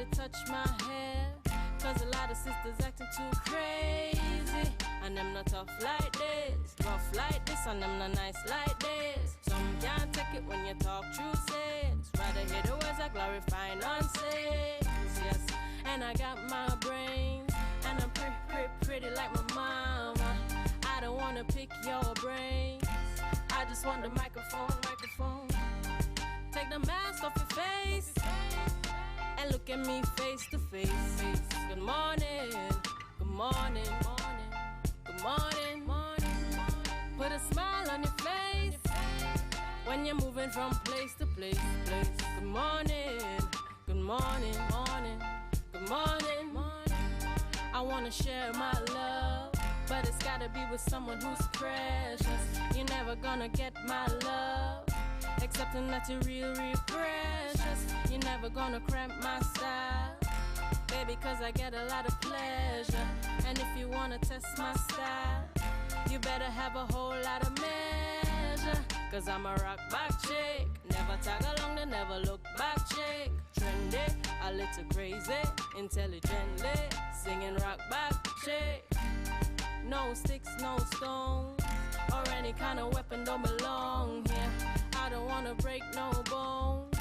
nobody touch my hair, cause a lot of sisters acting too crazy. And them not tough like this, rough like this, and them not nice like this. Some can't take it when you talk true sense, rather hear the words that glorify nonsense. Yes, and I got my brains, and I'm pretty like my mama. I don't wanna pick your brains, I just want the microphone. Take the mask off your face and look at me face to face. Good morning, good morning, good morning. Put a smile on your face when you're moving from place to place. Good morning, good morning, good morning. I wanna share my love, but it's gotta be with someone who's precious. You're never gonna get my love, accepting that you're real precious. You're never gonna cramp my style, baby, cause I get a lot of pleasure. And if you wanna test my style, you better have a whole lot of measure, cause I'm a rock back chick, never tag along the never look back chick. Trendy, a little crazy, intelligently singing rock back chick. No sticks, no stones, or any kind of weapon don't belong here. I don't wanna break no bones,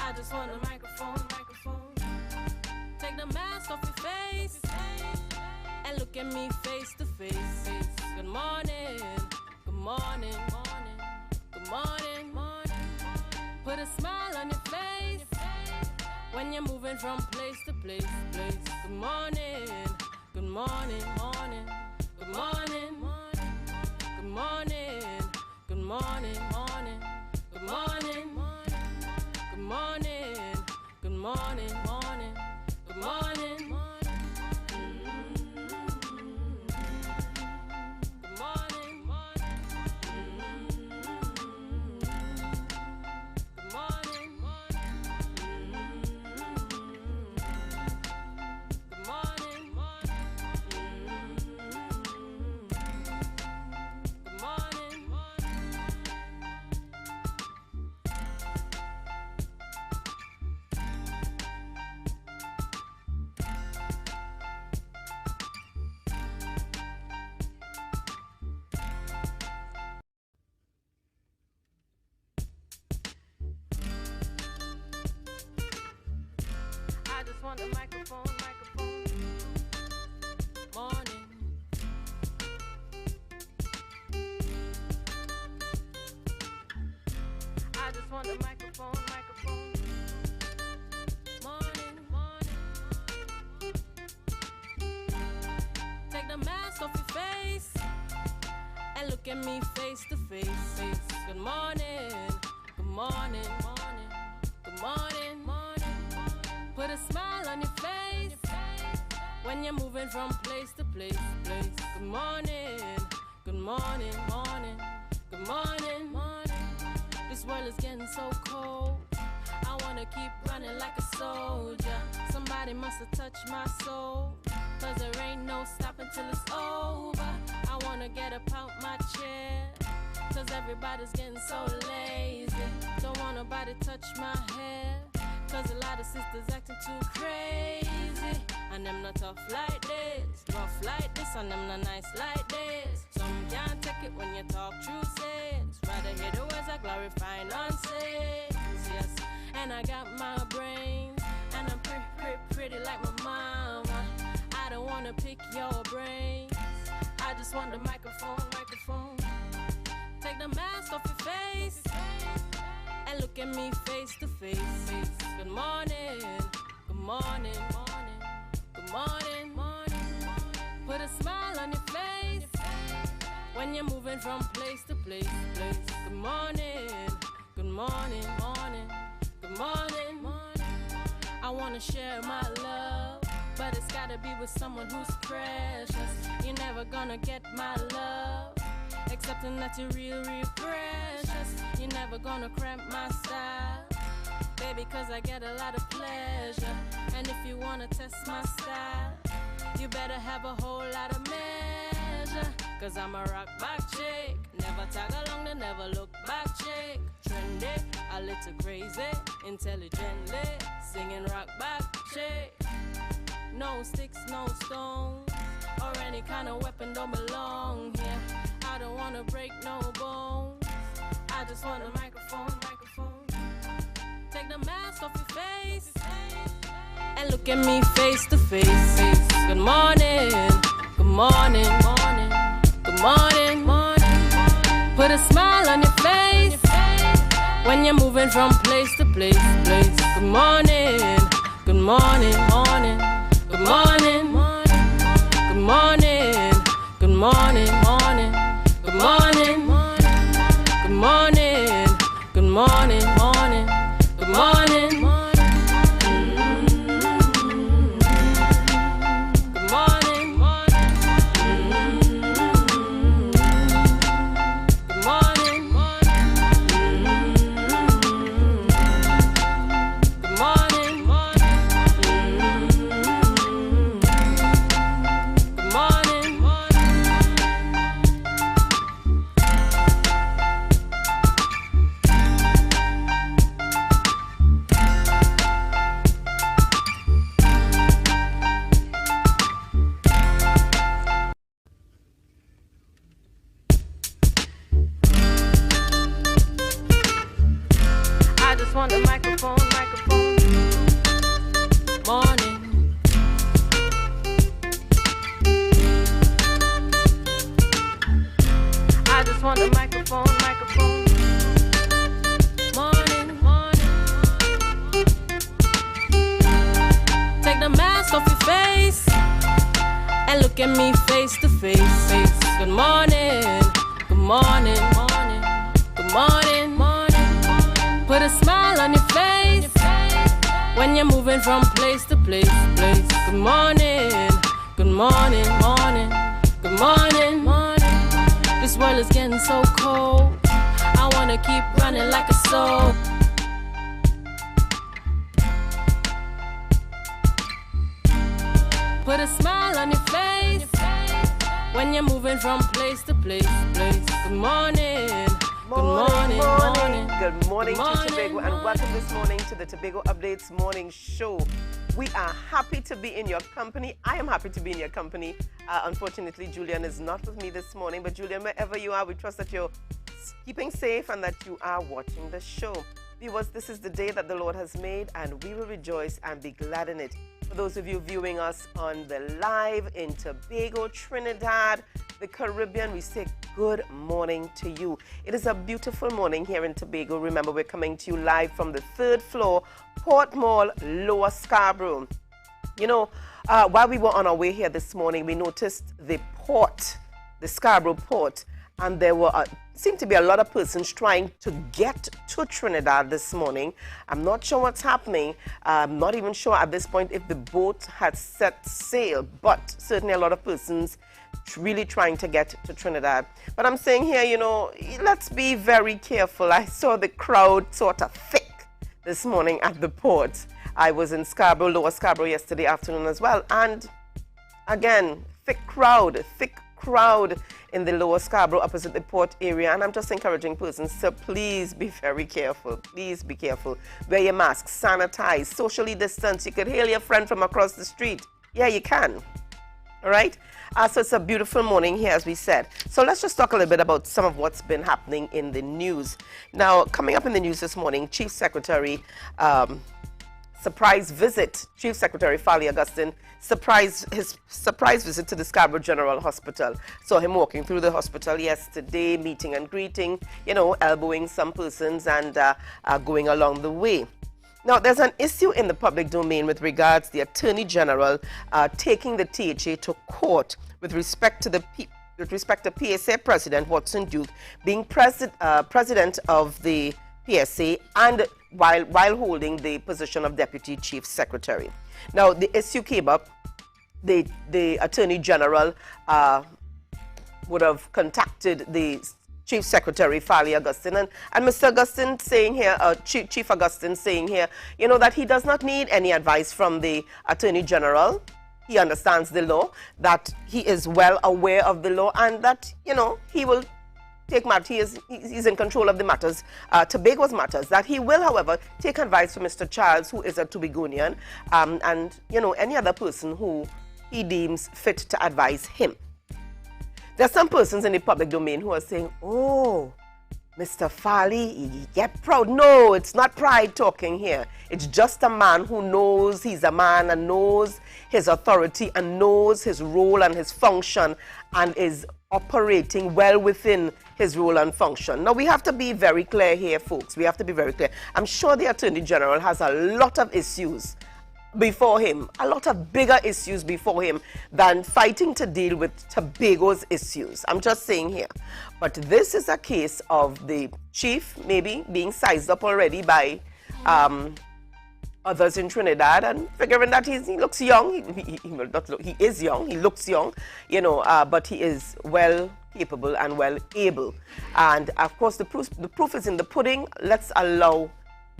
I just want a microphone. Take the mask off your face and look at me face to face. Good morning, good morning, good morning. Put a smile on your face when you're moving from place to place. Good morning, good morning, good morning, good morning, good morning, good morning, good morning, good morning, good morning. On the microphone, morning. I just want the microphone, morning. Take the mask off your face and look at me face to face. Good morning, good morning, good morning. Put a smile on your face when you're moving from place to place. Good morning, good morning, good morning. This world is getting so cold, I wanna keep running like a soldier. Somebody must have touched my soul, cause there ain't no stopping till it's over. I wanna get up out my chair, cause everybody's getting so lazy. Don't want nobody touch my hair, cause a lot of sisters acting too crazy. And them not tough like this, rough like this, and them not nice like this. Some can't take it when you talk true sense, rather hear the words that glorify nonsense. Yes, and I got my brains, and I'm pretty like my mama. I don't wanna pick your brains, I just want the microphone. Take the mask off your face and look at me face to face. Good morning, good morning, good morning. Put a smile on your face when you're moving from place to place. Good morning, good morning, good morning. I wanna share my love, but it's gotta be with someone who's precious. You're never gonna get my love, accepting that you're real precious. You're never gonna cramp my style, baby, cause I get a lot of pleasure. And if you wanna test my style, you better have a whole lot of measure, cause I'm a rock back chick, never tag along the never look back chick. Trendy, a little crazy, intelligently singing rock back, shake. No sticks, no stones, or any kind of weapon don't belong here. I don't wanna break no bones. I just want a microphone. Take the mask off your face and look at me face to face. Good morning, good morning, good morning, Put a smile on your face when you're moving from place to place. Good morning, good morning, good morning, good morning, good morning, good morning, good morning, good morning, good morning. Want the microphone, morning. I just want the microphone, morning. Take the mask off your face and look at me face to face. Good morning, good morning, good morning. Put a smile on your face when you're moving from place to place. Good morning, good morning, good morning. This world is getting so cold. I wanna keep running like a soul. Put a smile on your face when you're moving from place to place. Good morning. Good morning. Good morning to Tobago, and welcome this morning to the Tobago Updates Morning Show. We are happy to be in your company. I am happy to be in your company. Unfortunately, Julian is not with me this morning, but Julian, wherever you are, we trust that you're keeping safe and that you are watching the show. Viewers, this is the day that the Lord has made, and we will rejoice and be glad in it. For those of you viewing us on the live in Tobago, Trinidad, the Caribbean, we say good morning to you. It is a beautiful morning here in Tobago. Remember, we're coming to you live from the 3rd floor, Port Mall, Lower Scarborough. You know, while we were on our way here this morning, we noticed the port, the Scarborough port, and there were seemed to be a lot of persons trying to get to Trinidad this morning. I'm not sure what's happening. I'm not even sure at this point if the boat had set sail, but certainly a lot of persons really trying to get to Trinidad. But I'm saying here, you know, let's be very careful. I saw the crowd sort of thick this morning at the port. I was in Scarborough, Lower Scarborough yesterday afternoon as well, and again, thick crowd in the Lower Scarborough opposite the port area, and I'm just encouraging persons to please be very careful. Please be careful. Wear your mask, sanitize, socially distance. You could hail your friend from across the street. Yeah, you can. All right? So it's a beautiful morning here, as we said. So let's just talk a little bit about some of what's been happening in the news. Now, coming up in the news this morning, Chief Secretary, surprise visit. Chief Secretary Fali Augustine, his surprise visit to the Scarborough General Hospital. Saw him walking through the hospital yesterday, meeting and greeting, you know, elbowing some persons and going along the way. Now, there's an issue in the public domain with regards to the Attorney General taking the THA to court with respect to PSA President Watson Duke being president of the PSA and while holding the position of Deputy Chief Secretary. Now, the issue came up. The Attorney General would have contacted the Chief Secretary Fali Augustine, and Mr. Augustine saying here, Chief Augustine saying here, you know, that he does not need any advice from the Attorney General. He understands the law, that he is well aware of the law, and that, you know, he will he's in control of the matters, Tobago's matters, that he will, however, take advice from Mr. Charles, who is a Tobagonian, and, any other person who he deems fit to advise him. There are some persons in the public domain who are saying, oh, Mr. Farley, get proud. No, it's not pride talking here. It's just a man who knows he's a man and knows his authority and knows his role and his function and is operating well within his role and function. Now, we have to be very clear here, folks. We have to be very clear. I'm sure the Attorney General has a lot of issues before him, a lot of bigger issues before him than fighting to deal with Tobago's issues. I'm just saying here. But this is a case of the chief maybe being sized up already by others in Trinidad and figuring that he looks young. He is young, he looks young, but he is well capable and well able. And of course, the proof is in the pudding. Let's allow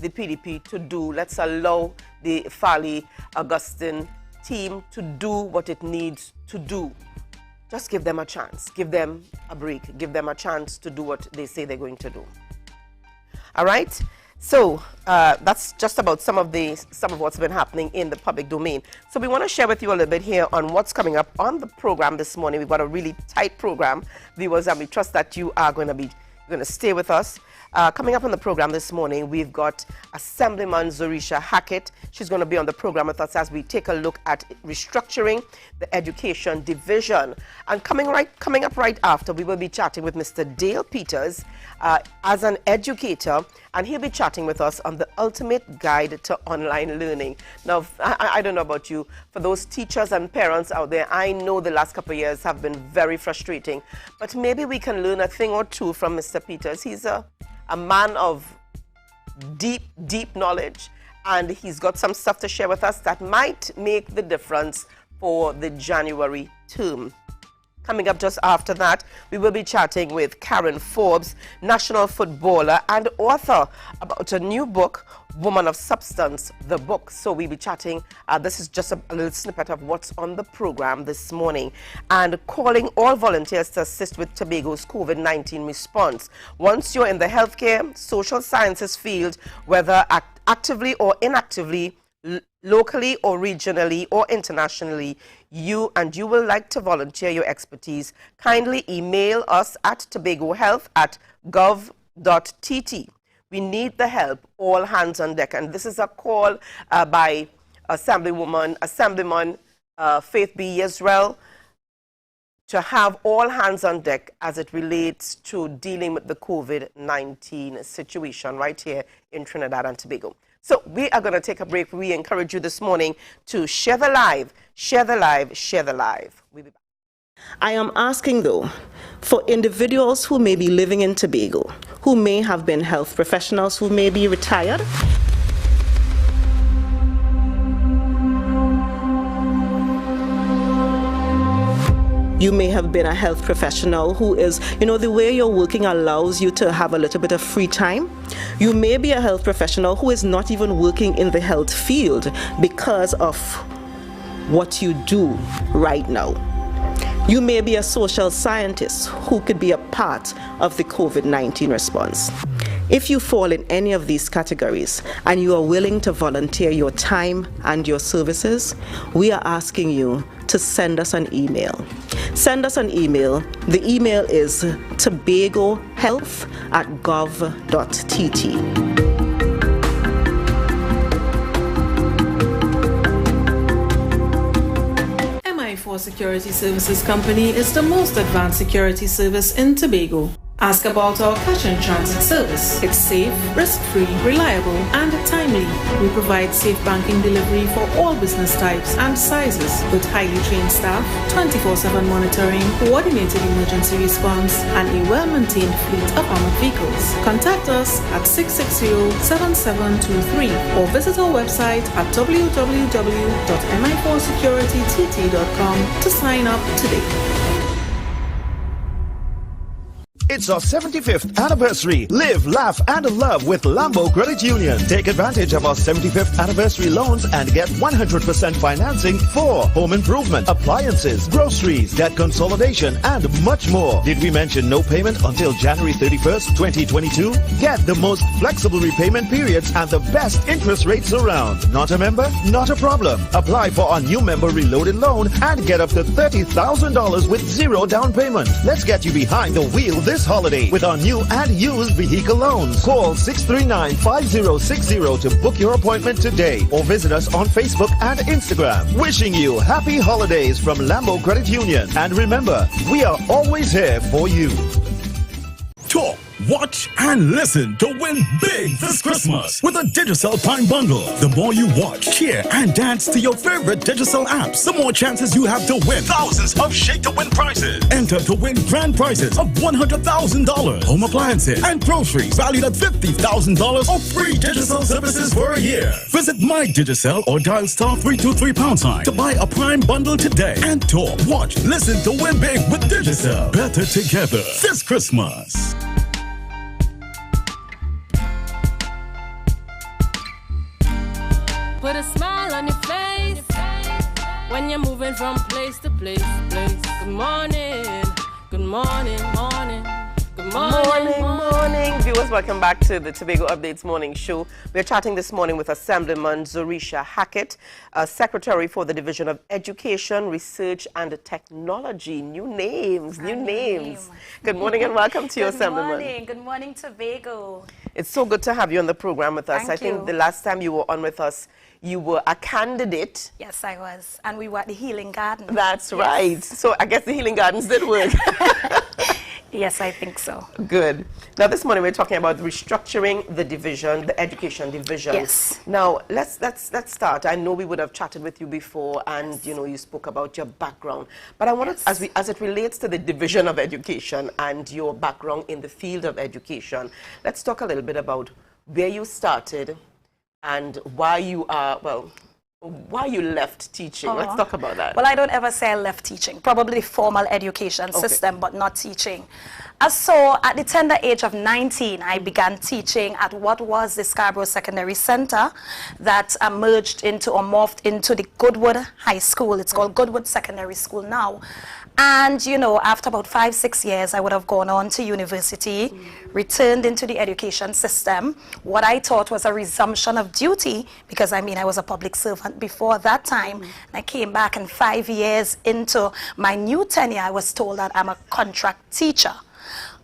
the PDP to do, let's allow the Farley Augustine team to do what it needs to do. Just give them a chance, give them a break, give them a chance to do what they say they're going to do. All right, so that's just about some of what's been happening in the public domain. So we want to share with you a little bit here on what's coming up on the program this morning. We've got a really tight program, viewers, and we trust that you are going to stay with us. Coming up on the program this morning, we've got Assemblyman Zorisha Hackett. She's going to be on the program with us as we take a look at restructuring the education division. And coming up right after, we will be chatting with Mr. Dale Peters as an educator, and he'll be chatting with us on the ultimate guide to online learning. Now, I don't know about you, for those teachers and parents out there, I know the last couple of years have been very frustrating, but maybe we can learn a thing or two from Mr. Peters. He's a man of deep knowledge, and he's got some stuff to share with us that might make the difference for the January term. Coming up just after that, we will be chatting with Karen Forbes, national footballer and author, about a new book, Woman of Substance, the book. So we'll be chatting. This is just a little snippet of what's on the program this morning. And calling all volunteers to assist with Tobago's COVID-19 response. Once you're in the healthcare, social sciences field, whether actively or inactively, locally or regionally or internationally, you will like to volunteer your expertise, kindly email us at tobagohealth@gov.tt. We need the help, all hands on deck. And this is a call by Assemblyman Faith B. Israel to have all hands on deck as it relates to dealing with the COVID-19 situation right here in Trinidad and Tobago. So we are going to take a break. We encourage you this morning to share the live, share the live, share the live. We'll be back. I am asking, though, for individuals who may be living in Tobago, who may have been health professionals, who may be retired. You may have been a health professional who is, the way you're working allows you to have a little bit of free time. You may be a health professional who is not even working in the health field because of what you do right now. You may be a social scientist who could be a part of the COVID-19 response. If you fall in any of these categories and you are willing to volunteer your time and your services, we are asking you to send us an email. Send us an email. The email is tobagohealth@gov.tt. MI4 Security Services Company is the most advanced security service in Tobago. Ask about our cash and transit service. It's safe, risk-free, reliable, and timely. We provide safe banking delivery for all business types and sizes with highly trained staff, 24/7 monitoring, coordinated emergency response, and a well-maintained fleet of armored vehicles. Contact us at 660-7723 or visit our website at www.mi4securitytt.com to sign up today. It's our 75th anniversary. Live, laugh, and love with Lambo Credit Union. Take advantage of our 75th anniversary loans and get 100% financing for home improvement, appliances, groceries, debt consolidation, and much more. Did we mention no payment until January 31st, 2022? Get the most flexible repayment periods and the best interest rates around. Not a member? Not a problem. Apply for our new member reloaded loan and get up to $30,000 with zero down payment. Let's get you behind the wheel this holiday with our new and used vehicle loans. Call 639-5060 to book your appointment today or visit us on Facebook and Instagram. Wishing you happy holidays from Lambo Credit Union. And remember, we are always here for you. Talk, watch, and listen to win big this Christmas with a Digicel Prime Bundle. The more you watch, cheer, and dance to your favorite Digicel apps, the more chances you have to win thousands of shake-to-win prizes. Enter to win grand prizes of $100,000, home appliances, and groceries valued at $50,000 or free Digicel services for a year. Visit My Digicel or dial *323# to buy a Prime Bundle today. And talk, watch, listen to win big with Digicel. Better together this Christmas. Put a smile on your face when you're moving from place to place. Good morning, good morning, morning. Good Morning. Viewers, welcome back to the Tobago Updates Morning Show. We're chatting this morning with Assemblyman Zorisha Hackett, Secretary for the Division of Education, Research and Technology. New names. Good morning and welcome to you, Assemblyman. Good morning, Tobago. It's so good to have you on the program with us. Thank you. I think the last time you were on with us, you were a candidate. Yes, I was. And we were at the Healing Garden. That's right. So I guess the Healing Gardens did work. Yes, I think so. Good. Now, this morning we're talking about restructuring the division, the education division. Yes. Now, let's start. I know we would have chatted with you before, and yes, you know, you spoke about your background. But I want to, as it relates to the division of education and your background in the field of education, let's talk a little bit about where you started and why you are, well, why you left teaching. Let's talk about that. Well, I don't ever say I left teaching. Probably formal education system, but not teaching. So at the tender age of 19, I began teaching at what was the Scarborough Secondary Center that merged into or morphed into the Goodwood High School. It's called Goodwood Secondary School now. And, you know, after about 5-6 years, I would have gone on to university, returned into the education system. What I thought was a resumption of duty, because, I mean, I was a public servant before that time. And I came back, and 5 years into my new tenure, I was told that I'm a contract teacher.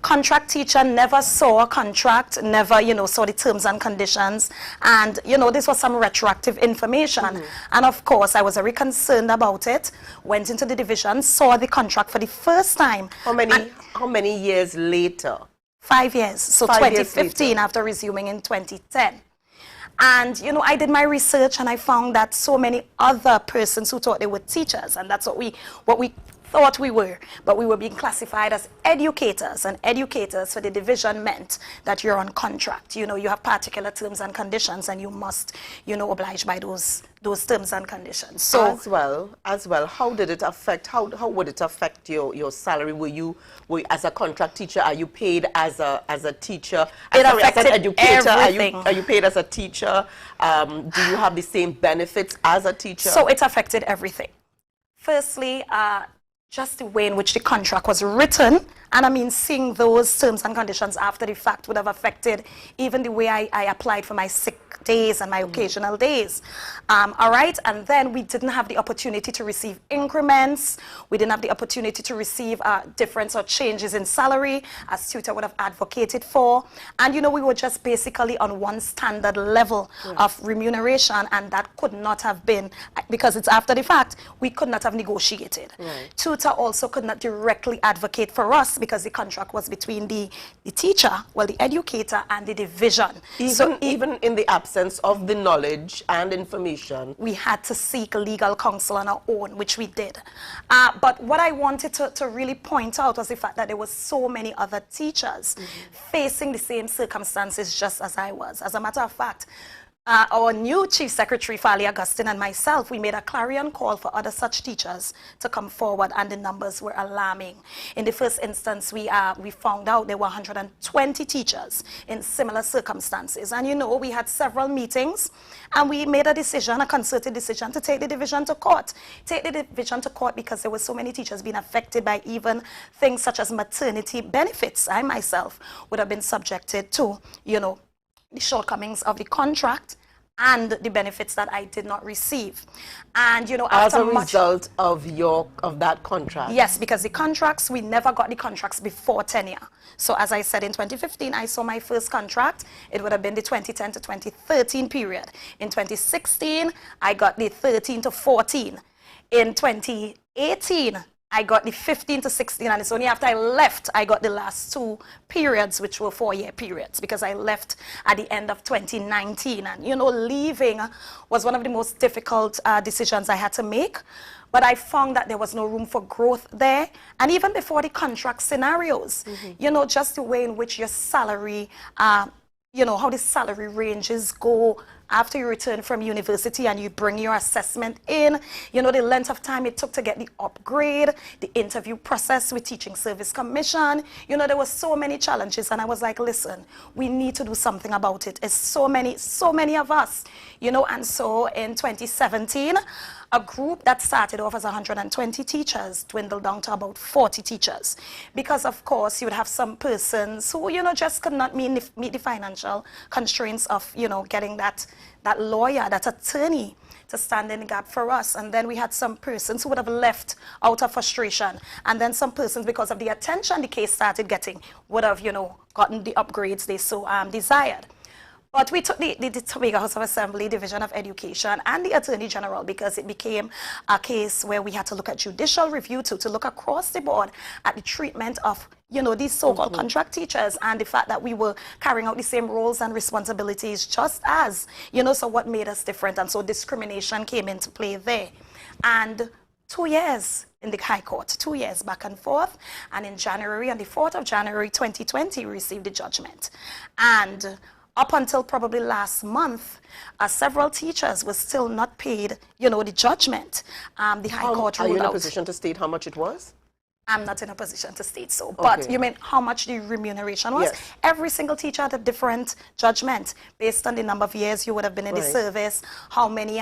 Contract teacher, never saw a contract, never, you know, saw the terms and conditions. And, you know, this was some retroactive information. And of course, I was very concerned about it. Went into the division, saw the contract for the first time. How many years later? 5 years. So 2015, after resuming in 2010. And, you know, I did my research and I found that so many other persons who thought they were teachers, and that's what we thought we were, but we were being classified as educators, and educators for the division meant that you're on contract. You know, you have particular terms and conditions, and you must, you know, oblige by those terms and conditions. So as well, how did it affect, how would it affect your salary? Were you as a contract teacher, are you paid as a teacher? It as affected an educator, everything. Are you paid as a teacher? Do you have the same benefits as a teacher? So it affected everything. Firstly, just the way in which the contract was written, and I mean, seeing those terms and conditions after the fact would have affected even the way I applied for my sick days and my occasional days. All right, and then we didn't have the opportunity to receive increments. We didn't have the opportunity to receive difference or changes in salary, as tutor would have advocated for. And, you know, we were just basically on one standard level of remuneration, and that could not have been, because it's after the fact, we could not have negotiated. Tutor also could not directly advocate for us because the contract was between the teacher, well, the educator, and the division. Even in the absence of the knowledge and information, we had to seek legal counsel on our own, which we did. But what I wanted to really point out was the fact that there were so many other teachers facing the same circumstances just as I was. As a matter of fact, our new Chief Secretary, Fali Augustine, and myself, we made a clarion call for other such teachers to come forward, and the numbers were alarming. In the first instance, we found out there were 120 teachers in similar circumstances. And you know, we had several meetings, and we made a decision, a concerted decision, to take the division to court. Take the division to court because there were so many teachers being affected by even things such as maternity benefits. I myself would have been subjected to, you know, the shortcomings of the contract and the benefits that I did not receive. And you know, as a result of that contract? Yes, because the contracts, we never got the contracts before tenure. So as I said, in 2015, I saw my first contract. It would have been the 2010 to 2013 period. In 2016, I got the 13 to 14. In 2018, I got the 15 to 16, and it's only after I left I got the last two periods, which were 4-year periods, because I left at the end of 2019. And you know, leaving was one of the most difficult decisions I had to make. But I found that there was no room for growth there. And even before the contract scenarios, you know, just the way in which your salary, you know, how the salary ranges go after you return from university and you bring your assessment in, you know, the length of time it took to get the upgrade, the interview process with Teaching Service Commission, you know, there were so many challenges. And I was like, listen, we need to do something about it. It's so many of us, you know. And so in 2017, a group that started off as 120 teachers dwindled down to about 40 teachers. Because, of course, you would have some persons who, you know, just could not meet the financial constraints of, you know, getting that lawyer, that attorney to stand in the gap for us. And then we had some persons who would have left out of frustration. And then some persons, because of the attention the case started getting, would have, you know, gotten the upgrades they so desired. But we took the Tobago House of Assembly Division of Education and the Attorney General, because it became a case where we had to look at judicial review to look across the board at the treatment of, you know, these so-called contract teachers, and the fact that we were carrying out the same roles and responsibilities just as, you know, so what made us different? And so discrimination came into play there. And 2 years in the High Court, 2 years back and forth. And in January, on the 4th of January 2020, we received the judgment. And up until probably last month, several teachers were still not paid, you know, the judgment. The High Court ruled out. Are you in a position to state how much it was? I'm not in a position to state so. But you mean how much the remuneration was? Yes. Every single teacher had a different judgment based on the number of years you would have been in the service, how many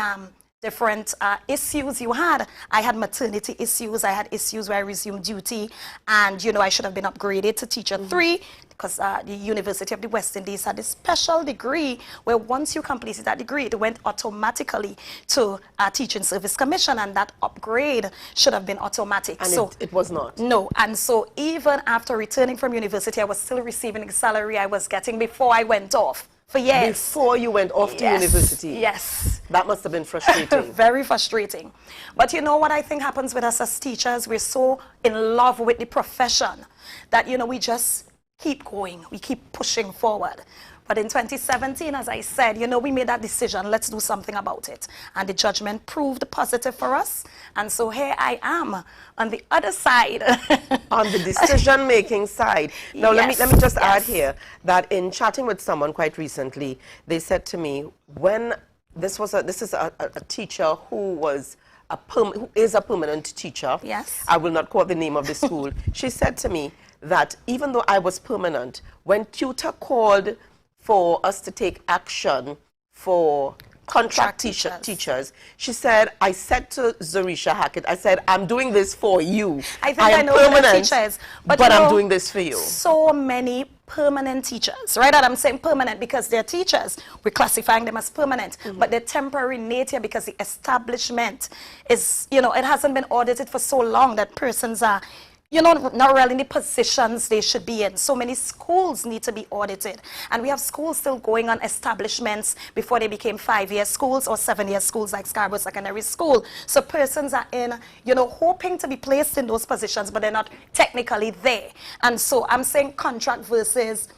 different issues you had. I had maternity issues. I had issues where I resumed duty, and, you know, I should have been upgraded to teacher 3, because the University of the West Indies had a special degree where once you completed that degree, it went automatically to Teaching Service Commission, and that upgrade should have been automatic. And so it was not? No. And so even after returning from university, I was still receiving the salary I was getting before I went off. For years. Before you went off to university? Yes. That must have been frustrating. Very frustrating. But you know what I think happens with us as teachers? We're so in love with the profession that, you know, we just keep going. We keep pushing forward. But in 2017, as I said, you know, we made that decision. Let's do something about it. And the judgment proved positive for us. And so here I am on the other side. On the decision-making side. Now, let me just add here that in chatting with someone quite recently, they said to me, when this is a teacher who is a permanent teacher. Yes. I will not quote the name of the school. She said to me that even though I was permanent, when tutor called for us to take action for contract teachers, she said, I said to Zarisha Hackett, I said, I'm doing this for you. I think I know permanent teachers, but you know, I'm doing this for you. So many permanent teachers, right? And I'm saying permanent because they're teachers. We're classifying them as permanent, but they're temporary in nature because the establishment is, you know, it hasn't been audited for so long that persons are, you know, not really in the positions they should be in. So many schools need to be audited. And we have schools still going on establishments before they became 5-year schools or 7-year schools like Scarborough Secondary School. So persons are in, you know, hoping to be placed in those positions, but they're not technically there. And so I'm saying contract versus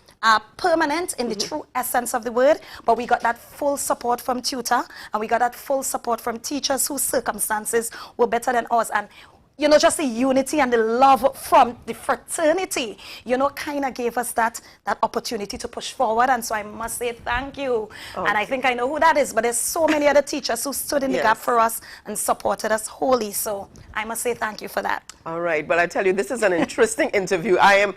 permanent in the true essence of the word, but we got that full support from tutor, and we got that full support from teachers whose circumstances were better than ours. And you know, just the unity and the love from the fraternity, you know, kind of gave us that opportunity to push forward. And so I must say thank you. Oh. And I think I know who that is, but there's so many other teachers who stood in the gap for us and supported us wholly. So I must say thank you for that. All right, but I tell you, this is an interesting interview. Let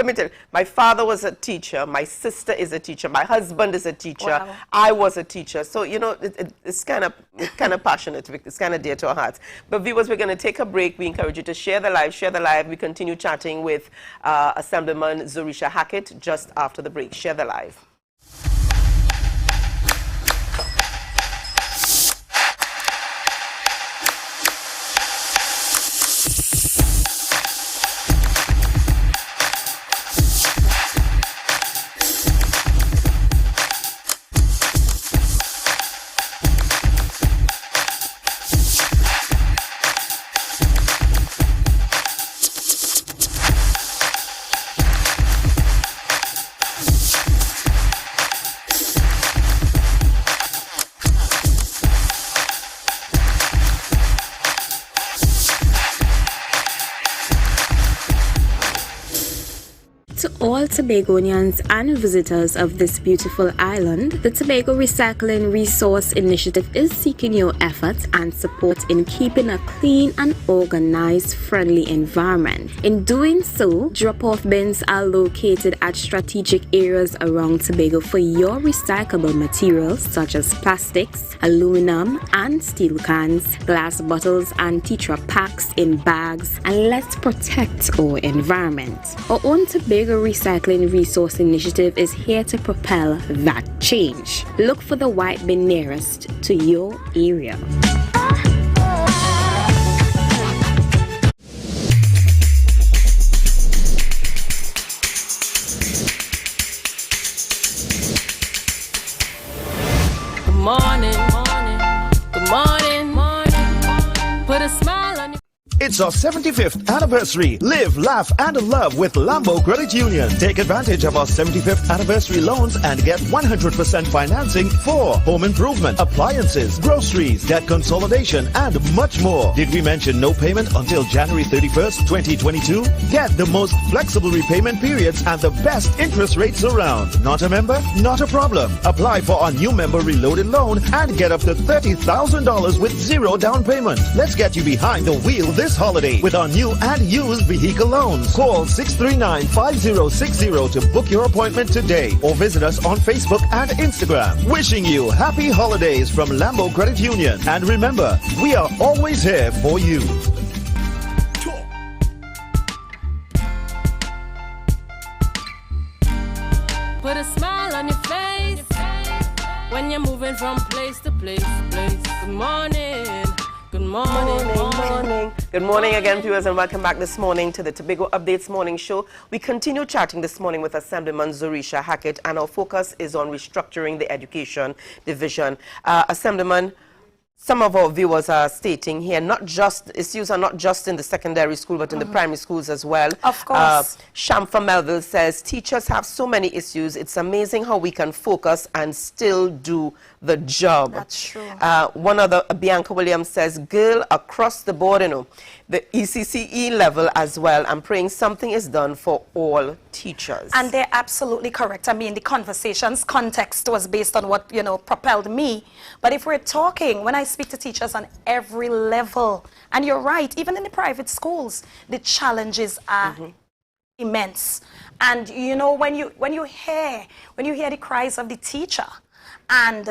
me tell you, my father was a teacher, my sister is a teacher, my husband is a teacher, Wow. I was a teacher. So, you know, it's kind of passionate, it's kind of dear to our hearts. But viewers, we're going to take a break. We encourage you to share the live. We continue chatting with Assemblyman Zorisha Hackett just after the break. Share the live. To all Tobagonians and visitors of this beautiful island, the Tobago Recycling Resource Initiative is seeking your efforts and support in keeping a clean and organized, friendly environment. In doing so, drop-off bins are located at strategic areas around Tobago for your recyclable materials such as plastics, aluminum and steel cans, glass bottles and tetra packs in bags, and let's protect our environment. Our own Tobago Recycling Resource Initiative is here to propel that change. Look for the white bin nearest to your area. Good morning, good morning. Put a smile on your It's our 75th anniversary. Live, laugh, and love with Lambo Credit Union. Take advantage of our 75th anniversary loans and get 100% financing for home improvement, appliances, groceries, debt consolidation, and much more. Did we mention no payment until January 31st, 2022? Get the most flexible repayment periods and the best interest rates around. Not a member? Not a problem. Apply for our new member reloaded loan and get up to $30,000 with zero down payment. Let's get you behind the wheel this holiday with our new and used vehicle loans. Call 639-5060 to book your appointment today or visit us on Facebook and Instagram. Wishing you happy holidays from Lambo Credit Union. And remember, we are always here for you. Put a smile on your face when you're moving from place to place. Good morning. Good morning. Good morning again, viewers, and welcome back this morning to the Tobago Updates Morning Show. We continue chatting this morning with Assemblyman Zorisha Hackett, and our focus is on restructuring the education division. Assemblyman, some of our viewers are stating here, issues are not just in the secondary school, but in the primary schools as well. Of course. Shamfa Melville says, teachers have so many issues. It's amazing how we can focus and still do the job. That's true. One other, Bianca Williams says, girl, across the board, you know, the ECCE level as well. I'm praying something is done for all teachers. And they're absolutely correct. I mean, the conversation's context was based on what, you know, propelled me. But if we're talking, when I speak to teachers on every level, and you're right, even in the private schools, the challenges are immense. And, you know, when you hear the cries of the teacher, and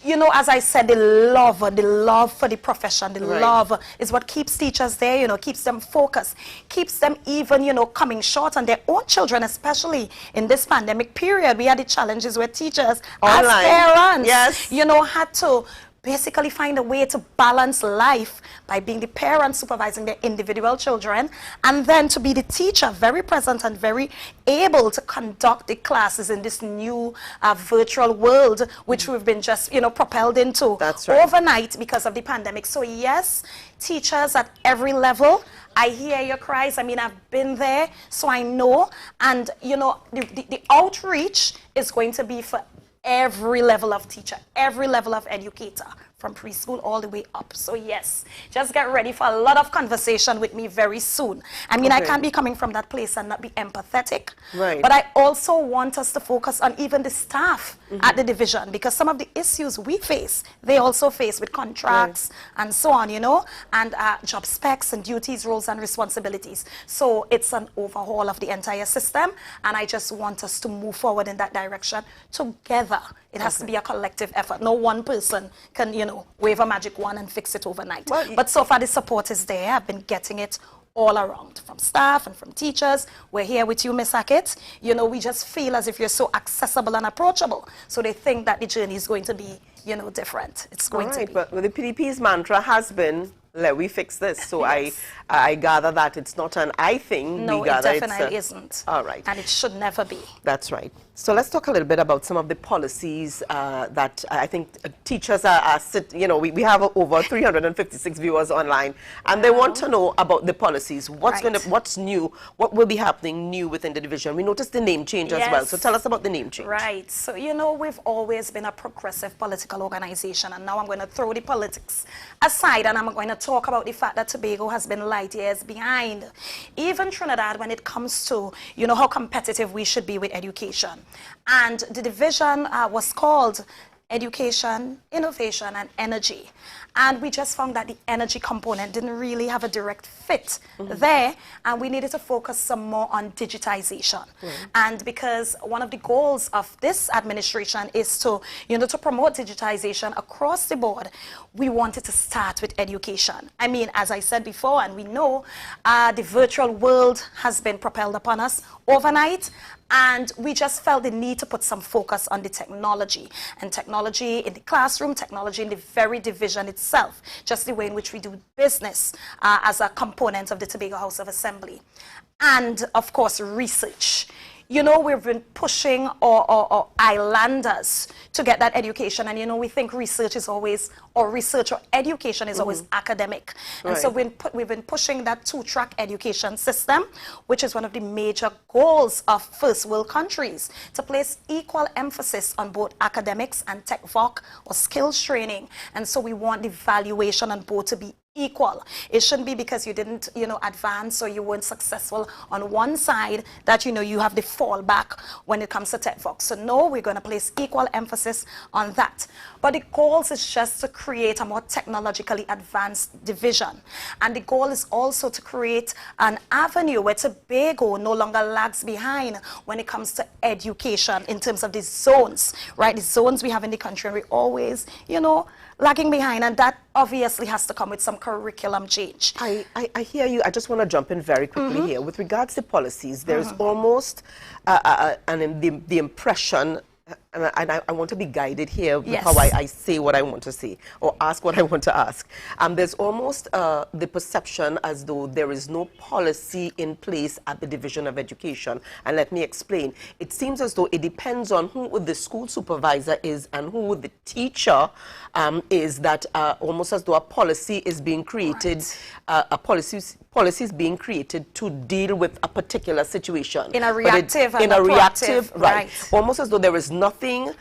you know, as I said, the love for the profession, the love is what keeps teachers there, you know, keeps them focused, keeps them even, you know, coming short on their own children, especially in this pandemic period. We had the challenges where teachers, as parents, you know, had to basically find a way to balance life by being the parent supervising their individual children, and then to be the teacher, very present and very able to conduct the classes in this new virtual world, which we've been just, you know, propelled into overnight because of the pandemic. So yes, teachers at every level, I hear your cries. I mean, I've been there, so I know. And, you know, the outreach is going to be for every level of teacher, every level of educator, from preschool all the way up. So yes, just get ready for a lot of conversation with me very soon. I mean, I can't be coming from that place and not be empathetic. Right. But I also want us to focus on even the staff at the division, because some of the issues we face, they also face with contracts and so on, you know, and job specs and duties, roles and responsibilities. So it's an overhaul of the entire system, and I just want us to move forward in that direction together. It has to be a collective effort. No one person can, you know, wave a magic wand and fix it overnight. Well, but so far the support is there. I've been getting it all around, from staff and from teachers. We're here with you, Miss Hackett. You know, we just feel as if you're so accessible and approachable. So they think that the journey is going to be, you know, different. It's going to be. But the PDP's mantra has been, let we fix this. So I gather that it's not an I thing. No, we gather it definitely isn't. All right. And it should never be. That's right. So let's talk a little bit about some of the policies that I think teachers are you know, we have over 356 viewers online, and they want to know about the policies. What's new? What will be happening new within the division? We noticed the name change as well. So tell us about the name change. Right. So, you know, we've always been a progressive political organization, and now I'm going to throw the politics aside, and I'm going to talk about the fact that Tobago has been light years behind. Even Trinidad, when it comes to, you know, how competitive we should be with education. And the division was called Education, Innovation and Energy. And we just found that the energy component didn't really have a direct fit there, and we needed to focus some more on digitization. And because one of the goals of this administration is to, you know, to promote digitization across the board, we wanted to start with education. I mean, as I said before, and we know, the virtual world has been propelled upon us overnight, and we just felt the need to put some focus on the technology, and technology in the classroom, technology in the very division itself, just the way in which we do business as a component of the Tobago House of Assembly. And of course, research. You know, we've been pushing our islanders to get that education, and you know, we think research is always, or research or education is always academic. And so we've been pushing that two-track education system, which is one of the major goals of first world countries, to place equal emphasis on both academics and tech voc or skills training. And so we want the valuation on both to be equal. It shouldn't be because you didn't, you know, advance or you weren't successful on one side that, you know, you have the fallback when it comes to tech voc. So no, we're going to place equal emphasis on that. But the goal is just to create a more technologically advanced division. And the goal is also to create an avenue where Tobago no longer lags behind when it comes to education in terms of the zones, right? The zones we have in the country, and we're always, you know, lagging behind, and that obviously has to come with some curriculum change. I hear you. I just want to jump in very quickly here. With regards to policies, there's almost the impression, and I want to be guided here with how I say what I want to say or ask what I want to ask. There's almost the perception as though there is no policy in place at the Division of Education. And let me explain. It seems as though it depends on who the school supervisor is and who the teacher is, that almost as though a policy is being created, a policy is being created to deal with a particular situation. In a reactive right. Almost as though there is nothing in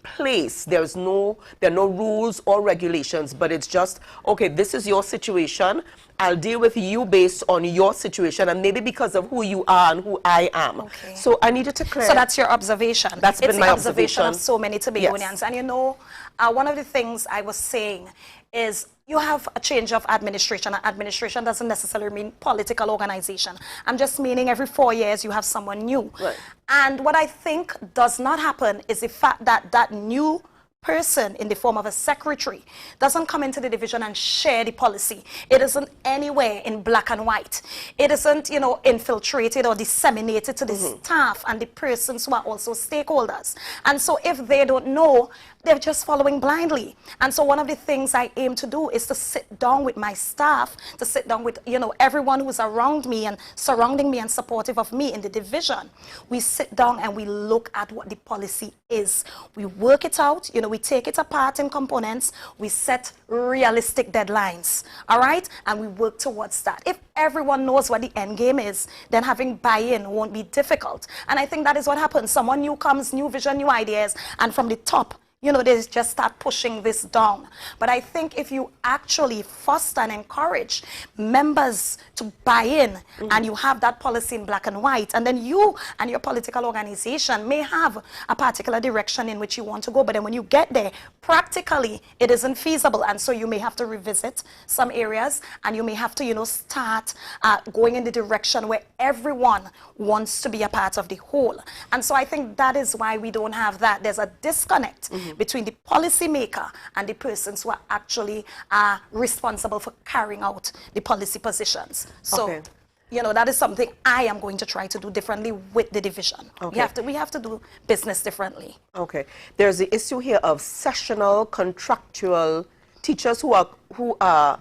place. There are no rules or regulations, but it's just, okay, this is your situation. I'll deal with you based on your situation, and maybe because of who you are and who I am. Okay. So I needed to clear. So that's your observation. That's been my observation of so many Tobagoans. And you know, one of the things I was saying is, you have a change of administration, and administration doesn't necessarily mean political organization. I'm just meaning every 4 years you have someone new. Right. And what I think does not happen is the fact that that new person in the form of a secretary doesn't come into the division and share the policy. It isn't anywhere in black and white. It isn't, you know, infiltrated or disseminated to the staff and the persons who are also stakeholders. And so if they don't know, they're just following blindly. And so one of the things I aim to do is to sit down with my staff, to sit down with, you know, everyone who's around me and surrounding me and supportive of me in the division. We sit down and we look at what the policy is. We work it out, you know, we take it apart in components, we set realistic deadlines, all right? And we work towards that. If everyone knows what the end game is, then having buy-in won't be difficult. And I think that is what happens. Someone new comes, new vision, new ideas, and from the top, you know, they just start pushing this down. But I think if you actually foster and encourage members to buy in, and you have that policy in black and white, and then you and your political organization may have a particular direction in which you want to go, but then when you get there, practically it isn't feasible, and so you may have to revisit some areas, and you may have to, you know, start going in the direction where everyone wants to be a part of the whole. And so I think that is why we don't have that. There's a disconnect between the policymaker and the persons who are actually responsible for carrying out the policy positions. So, you know, that is something I am going to try to do differently with the division. We have to do business differently. Okay. There's the issue here of sessional contractual teachers who are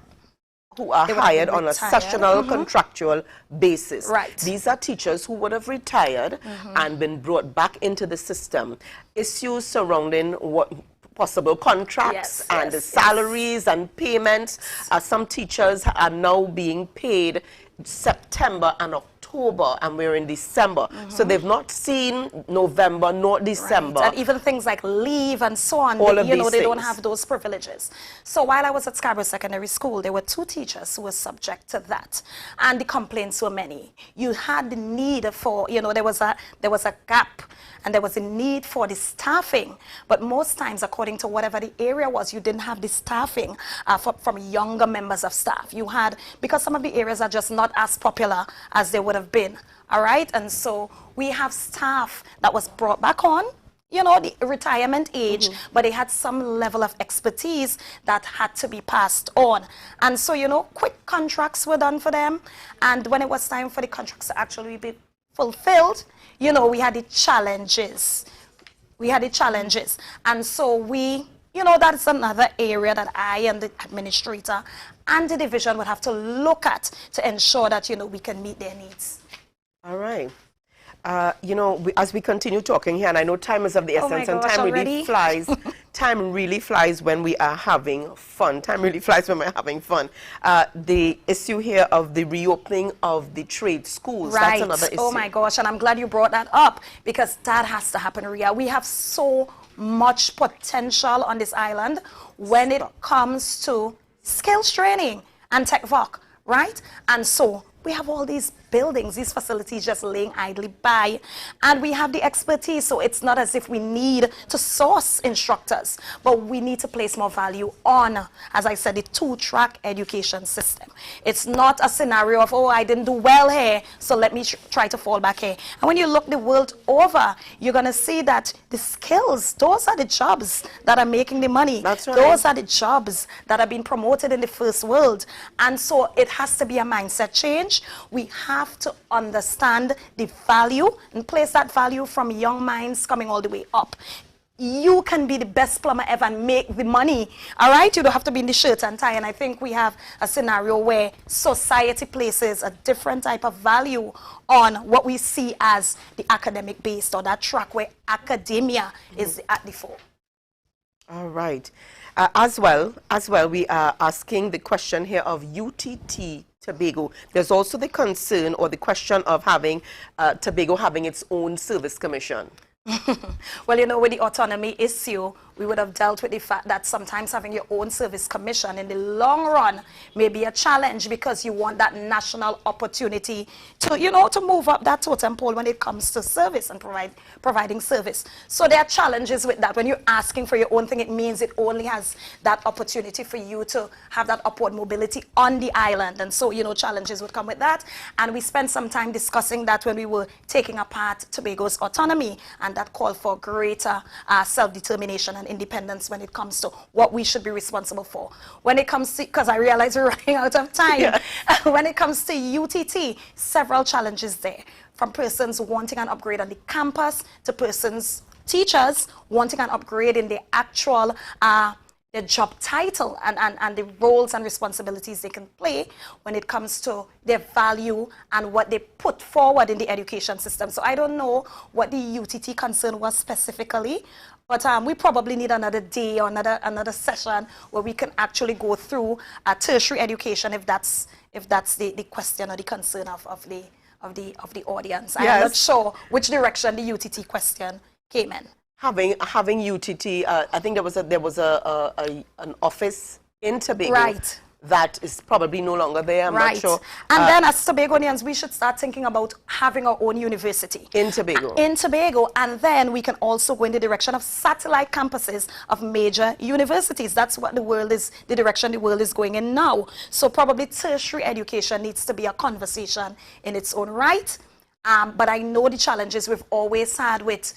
hired on a sessional contractual basis. Right. These are teachers who would have retired and been brought back into the system. Issues surrounding what possible contracts and the salaries and payments. Some teachers are now being paid September and October, and we're in December. So they've not seen November nor December. Right. And even things like leave and so on, All of you know, these they don't things. have those privileges. So while I was at Scarborough Secondary School, there were 2 teachers who were subject to that. And the complaints were many. You had the need for, you know, there was a gap, and there was a need for the staffing. But most times, according to whatever the area was, you didn't have the staffing from younger members of staff. You had, because some of the areas are just not as popular as they would have been. All right. And so we have staff that was brought back on, you know, the retirement age, but they had some level of expertise that had to be passed on. And so, you know, quick contracts were done for them. And when it was time for the contracts to actually be fulfilled, you know, we had the challenges. And so we, you know, that's another area that I and the administrator and the division would have to look at to ensure that, you know, we can meet their needs. All right. You know, as we continue talking here, and I know time is of the essence, and time really flies. Time really flies when we are having fun. Time really flies when we're having fun. The issue here of the reopening of the trade schools, that's another issue. Oh my gosh, and I'm glad you brought that up, because that has to happen, Ria. We have so much potential on this island when it comes to skills training and tech voc, right? And so we have all these buildings, these facilities just laying idly by, and we have the expertise. So it's not as if we need to source instructors, but we need to place more value on, as I said, the 2-track education system. It's not a scenario of, oh, I didn't do well here, so let me try to fall back here. And when you look the world over, you're going to see that the skills, those are the jobs that are making the money. That's right. Those are the jobs that are being promoted in the first world. And so it has to be a mindset change. We have to understand the value and place that value from young minds coming all the way up. You can be the best plumber ever and make the money, all right? You don't have to be in the shirt and tie. And I think we have a scenario where society places a different type of value on what we see as the academic based, or that track where academia is at the fore. All right. As well, we are asking the question here of UTT Tobago. There's also the concern or the question of having Tobago having its own service commission. Well, you know, with the autonomy issue, we would have dealt with the fact that sometimes having your own service commission in the long run may be a challenge, because you want that national opportunity to, you know, to move up that totem pole when it comes to service and providing service. So there are challenges with that. When you're asking for your own thing, it means it only has that opportunity for you to have that upward mobility on the island. And so, you know, challenges would come with that. And we spent some time discussing that when we were taking apart Tobago's autonomy, and that called for greater self-determination and independence when it comes to what we should be responsible for. When it comes to, because I realize we're running out of time, when it comes to UTT, several challenges there, from persons wanting an upgrade on the campus to teachers wanting an upgrade in the actual their job title and the roles and responsibilities they can play when it comes to their value and what they put forward in the education system. So I don't know what the UTT concern was specifically, but we probably need another day or another session where we can actually go through tertiary education, if that's the question or the concern of the audience. Yes. I'm not sure which direction the UTT question came in. having UTT, I think there was an office in Tobago. Right. That is probably no longer there. I'm right. not sure. And then as Tobagonians, we should start thinking about having our own university. In Tobago. In Tobago. And then we can also go in the direction of satellite campuses of major universities. That's what the direction the world is going in now. So probably tertiary education needs to be a conversation in its own right. But I know the challenges we've always had with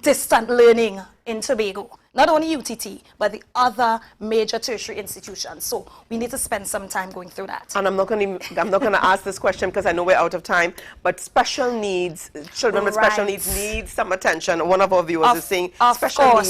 distant learning in Tobago. Not only UTT, but the other major tertiary institutions. So we need to spend some time going through that. And I'm not going to ask this question because I know we're out of time. But special needs, children with special needs need some attention. One of our viewers is saying special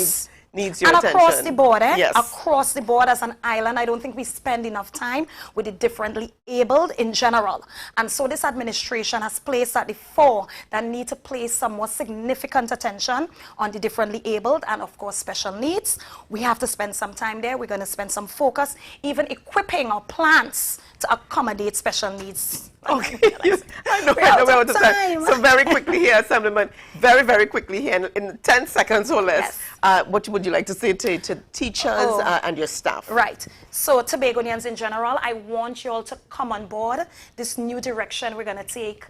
needs your attention. And across the board, Yes. Across the board as an island, I don't think we spend enough time with the differently abled in general. And so this administration has placed at the fore that need to place some more significant attention on the differently abled and, of course, special needs. We have to spend some time there. We're going to spend some focus, even equipping our plants to accommodate special needs. Okay, I know we're out of time. So very quickly here, Assemblyman, very quickly here, in 10 seconds or less, what would you like to say to teachers and your staff? Right. So Tobagonians in general, I want you all to come on board this new direction we're going to take.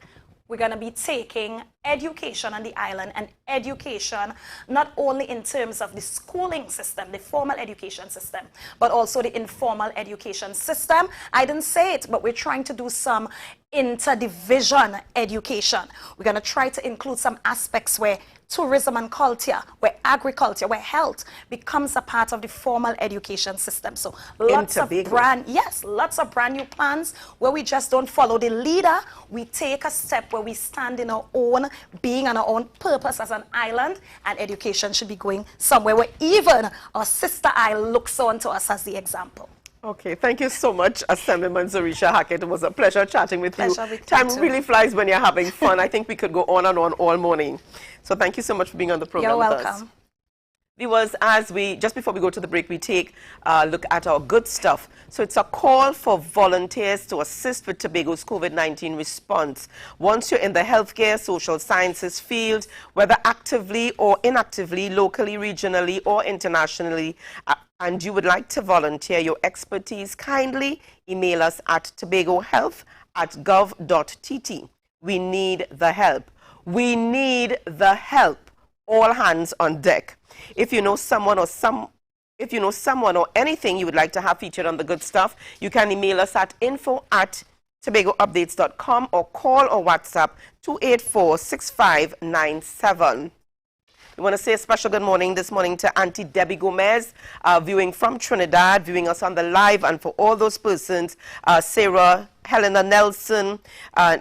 We're going to be taking education on the island, and education not only in terms of the schooling system, the formal education system, but also the informal education system. I didn't say it, but we're trying to do some interdivision education. We're going to try to include some aspects where tourism and culture, where agriculture, where health becomes a part of the formal education system. So lots of brand new plans where we just don't follow the leader. We take a step where we stand in our own being and our own purpose as an island, and education should be going somewhere where even our sister isle looks on to us as the example. Okay, thank you so much, Assemblyman Zarisha Hackett. It was a pleasure chatting with you. Time really flies when you're having fun. I think we could go on and on all morning. So thank you so much for being on the program with us. You're welcome. Viewers, just before we go to the break, we take a look at our good stuff. So it's a call for volunteers to assist with Tobago's COVID-19 response. Once you're in the healthcare, social sciences field, whether actively or inactively, locally, regionally, or internationally, and you would like to volunteer your expertise, kindly email us at tobagohealth@gov.tt. We need the help. We need the help. All hands on deck. If you know someone or anything you would like to have featured on the good stuff, you can email us at info@tobagoupdates.com or call or WhatsApp 284-6597. We want to say a special good morning this morning to Auntie Debbie Gomez, viewing from Trinidad, viewing us on the live, and for all those persons, Sarah, Helena Nelson,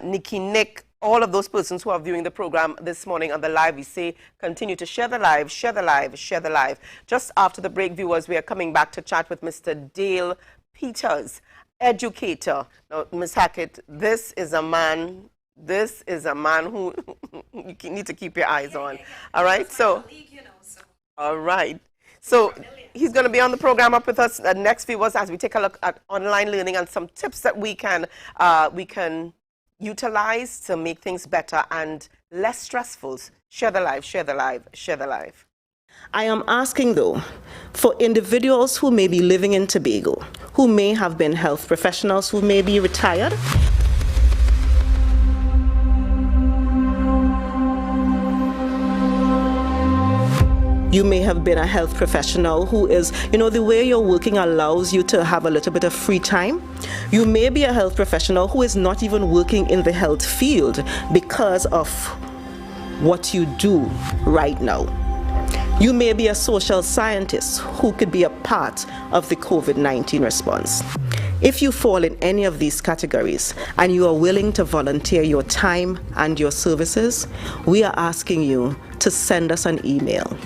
Nikki Nick, all of those persons who are viewing the program this morning on the live, we say continue to share the live, share the live, share the live. Just after the break, viewers, we are coming back to chat with Mr. Dale Peters, educator. Now, Ms. Hackett, this is a man who you need to keep your eyes on. All right, so all right. So he's going to be on the program up with us next, viewers, as we take a look at online learning and some tips that we can utilize to make things better and less stressful. Share the live, share the live, share the live. I am asking, though, for individuals who may be living in Tobago, who may have been health professionals, who may be retired. You may have been a health professional who is, the way you're working allows you to have a little bit of free time. You may be a health professional who is not even working in the health field because of what you do right now. You may be a social scientist who could be a part of the COVID-19 response. If you fall in any of these categories and you are willing to volunteer your time and your services, we are asking you to send us an email.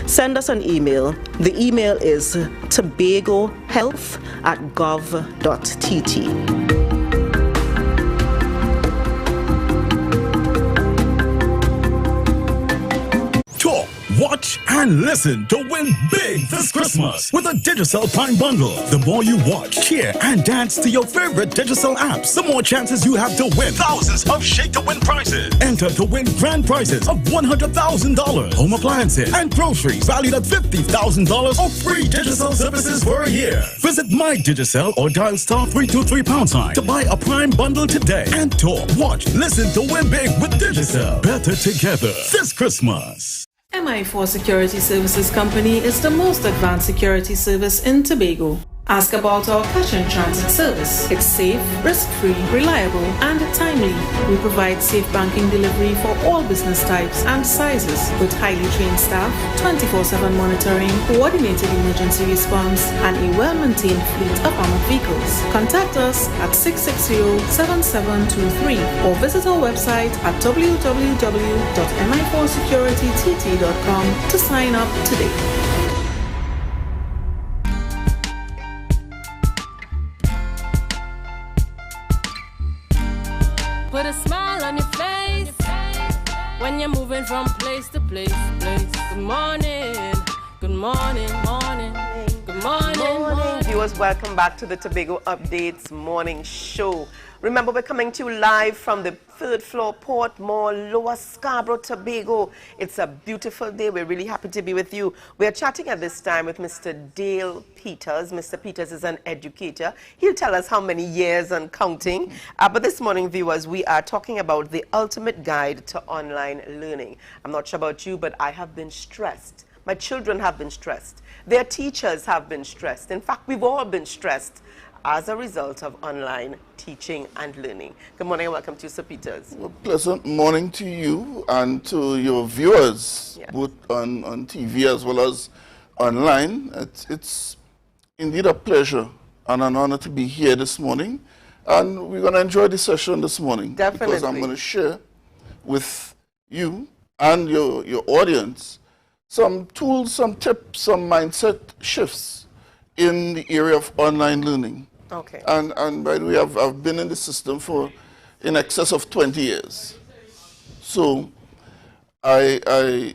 Send us an email. The email is tobagohealth@gov.tt. Talk, watch, and listen to win win big this Christmas with a Digicel Prime Bundle. The more you watch, cheer, and dance to your favorite Digicel apps, the more chances you have to win thousands of shake-to-win prizes. Enter to win grand prizes of $100,000, home appliances, and groceries valued at $50,000 or free Digicel services for a year. Visit My Digicel or dial *323# to buy a Prime Bundle today and talk, watch, listen to win big with Digicel. Better together this Christmas. MI4 Security Services Company is the most advanced security service in Tobago. Ask about our cash and transit service. It's safe, risk-free, reliable, and timely. We provide safe banking delivery for all business types and sizes with highly trained staff, 24/7 monitoring, coordinated emergency response, and a well-maintained fleet of armored vehicles. Contact us at 660-7723 or visit our website at www.mi4securitytt.com to sign up today. Put a smile on your face when you're moving from place to place. Good morning, good morning, morning, good morning, morning. Viewers, welcome back to the Tobago Updates morning show. Remember, we're coming to you live from the 3rd floor Port Mall, Lower Scarborough, Tobago. It's a beautiful day. We're really happy to be with you. We're chatting at this time with Mr. Dale Peters. Mr. Peters is an educator. He'll tell us how many years and counting. But this morning, viewers, we are talking about the ultimate guide to online learning. I'm not sure about you, but I have been stressed. My children have been stressed. Their teachers have been stressed. In fact, we've all been stressed as a result of online teaching and learning. Good morning and welcome to you, Sir Peters. Well, pleasant morning to you and to your viewers, Yes. both on TV as well as online. It's indeed a pleasure and an honor to be here this morning. And we're going to enjoy the session this morning. Definitely. Because I'm going to share with you and your audience some tools, some tips, some mindset shifts in the area of online learning. Okay. And by the way, I've been in the system for in excess of 20 years. So I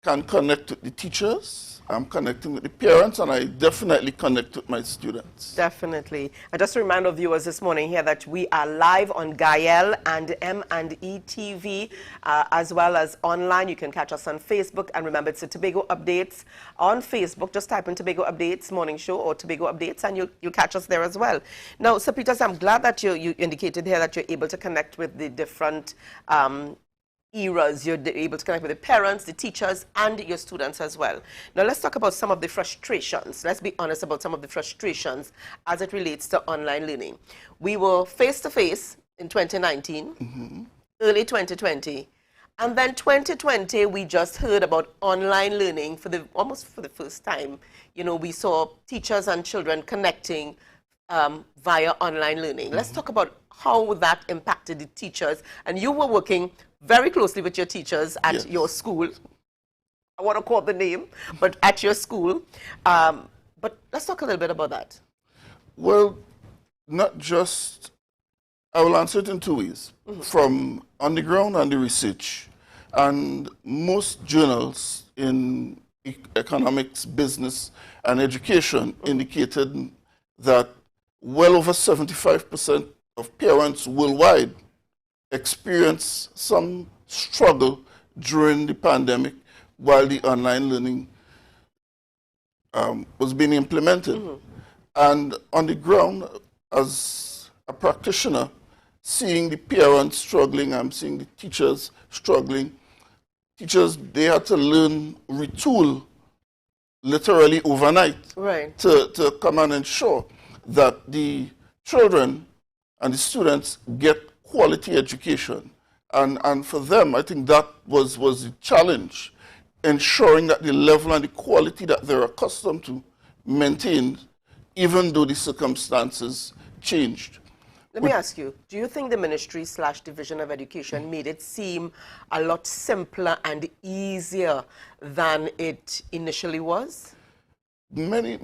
can connect with the teachers, I'm connecting with the parents, and I definitely connect with my students. Definitely. And just to remind our viewers this morning here that we are live on Gael and M&E TV, as well as online. You can catch us on Facebook. And remember, it's the Tobago Updates on Facebook. Just type in Tobago Updates Morning Show or Tobago Updates, and you'll catch us there as well. Now, Sir Peters, I'm glad that you indicated here that you're able to connect with the different eras. You're able to connect with the parents, the teachers, and your students as well. Now, let's talk about some of the frustrations. Let's be honest about some of the frustrations as it relates to online learning. We were face-to-face in 2019, early 2020, and then 2020, we just heard about online learning almost for the first time. You know, we saw teachers and children connecting via online learning. Let's talk about how that impacted the teachers. And you were working very closely with your teachers at Yes. your school. I want to call the name, but at your school. But let's talk a little bit about that. Well, not just, I will answer it in two ways. From on the ground and the research. And most journals in economics, business, and education indicated that well over 75% of parents worldwide experience some struggle during the pandemic while the online learning was being implemented. And on the ground, as a practitioner, seeing the parents struggling, I'm seeing the teachers struggling. Teachers, they had to learn, retool literally overnight Right. to come and ensure that the children and the students get quality education. And for them, I think that was the challenge, ensuring that the level and the quality that they're accustomed to maintained, even though the circumstances changed. Let me ask you, do you think the Ministry/Division of Education made it seem a lot simpler and easier than it initially was? Many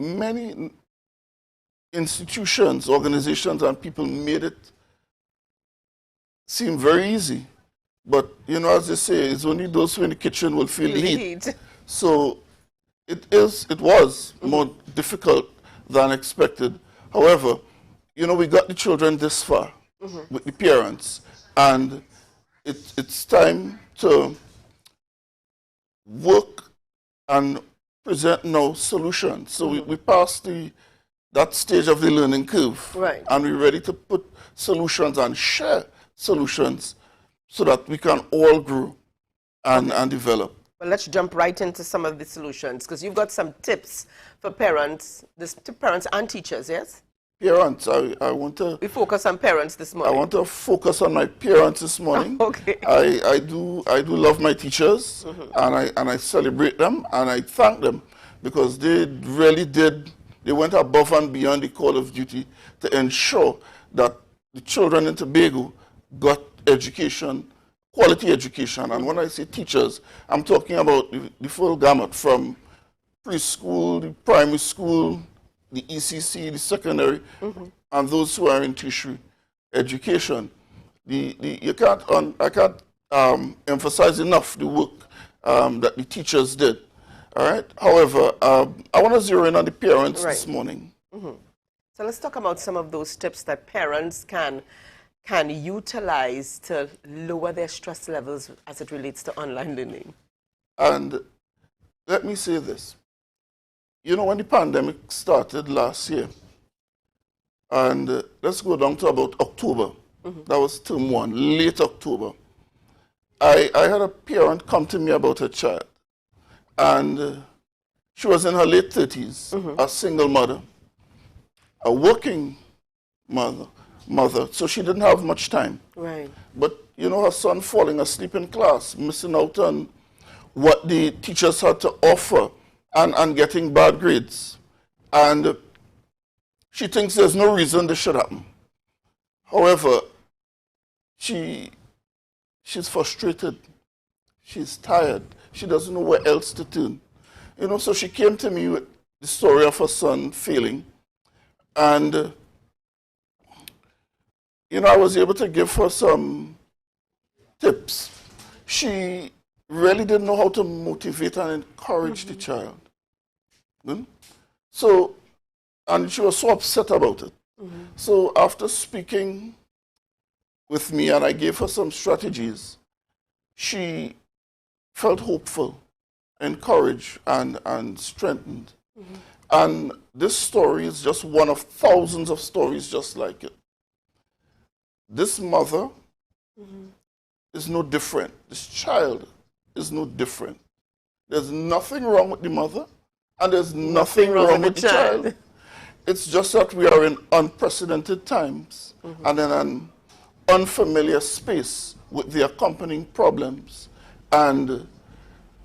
institutions, organizations, and people made it seem very easy. But, you know, as they say, it's only those who in the kitchen will feel the heat. So it was more difficult than expected. However, you know, we got the children this far with the parents, and it's time to work and present now solutions. So we passed that stage of the learning curve, Right. and we're ready to put solutions and share solutions so that we can all grow and develop. Well, let's jump right into some of the solutions, because you've got some tips for parents, to parents and teachers, yes? Parents, I want to... We focus on parents this morning. I want to focus on my parents this morning. Okay. I do love my teachers, and I celebrate them, and I thank them, because they really did, they went above and beyond the call of duty to ensure that the children in Tobago got education, quality education. And when I say teachers, I'm talking about the full gamut, from preschool, the primary school, the ECC, the secondary, and those who are in tertiary education. I can't emphasize enough the work that the teachers did. All right. However, I want to zero in on the parents this morning. So let's talk about some of those tips that parents can utilize to lower their stress levels as it relates to online learning. And let me say this. You know, when the pandemic started last year, and let's go down to about October. That was term 1, late October. I had a parent come to me about her child. And she was in her late 30s, a single mother, a working mother, so she didn't have much time. Right. But, you know, her son falling asleep in class, missing out on what the teachers had to offer, and getting bad grades. And she thinks there's no reason this should happen. However, she's frustrated. She's tired. She doesn't know where else to turn. You know, so she came to me with the story of her son failing. And, you know, I was able to give her some tips. She really didn't know how to motivate and encourage the child. So, and she was so upset about it. So after speaking with me, and I gave her some strategies, she felt hopeful, encouraged, and strengthened. And this story is just one of thousands of stories just like it. This mother is no different. This child is no different. There's nothing wrong with the mother, and there's nothing wrong with the child. It's just that we are in unprecedented times and in an unfamiliar space with the accompanying problems, and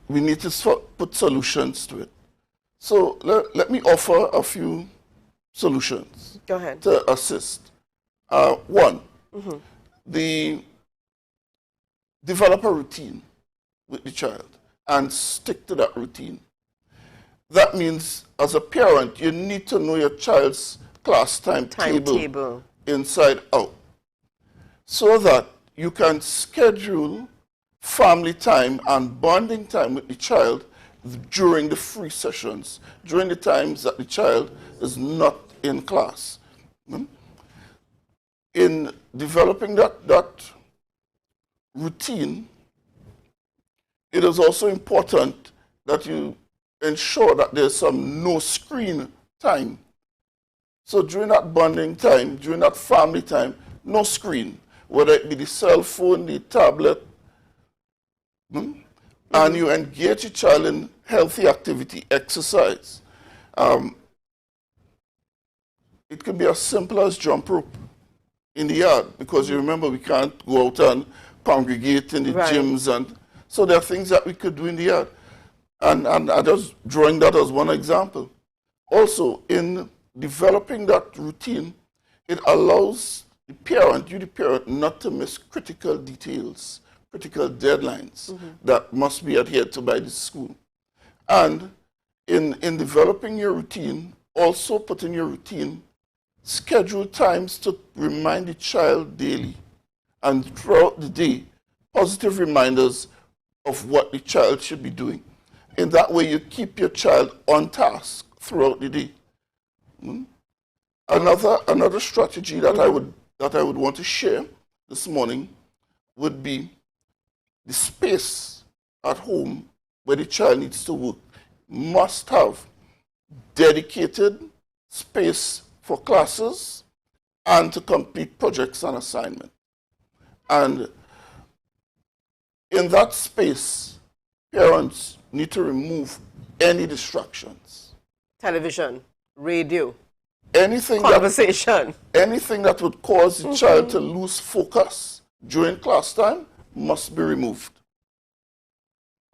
we need to put solutions to it. So let me offer a few solutions. Go ahead. To assist. One, develop a routine with the child and stick to that routine. That means, as a parent, you need to know your child's class timetable inside out, so that you can schedule family time and bonding time with the child during the free sessions, during the times that the child is not in class. In developing that routine, it is also important that you ensure that there's some no screen time. So during that bonding time, during that family time, no screen, whether it be the cell phone, the tablet, and you engage your child in healthy activity, exercise. It can be as simple as jump rope in the yard, because you remember we can't go out and congregate in the gyms, and so there are things that we could do in the yard. And I just drawing that as one example. Also, in developing that routine, it allows the parent, not to miss critical details, critical deadlines that must be adhered to by the school. And in developing your routine, also put in your routine scheduled times to remind the child daily, and throughout the day, positive reminders of what the child should be doing. in that way, you keep your child on task throughout the day. Another strategy that I would want to share this morning would be the space at home where the child needs to work must have dedicated space for classes and to complete projects and assignments. And in that space, parents need to remove any distractions. Television, radio, anything conversation. Anything that would cause the child to lose focus during class time must be removed.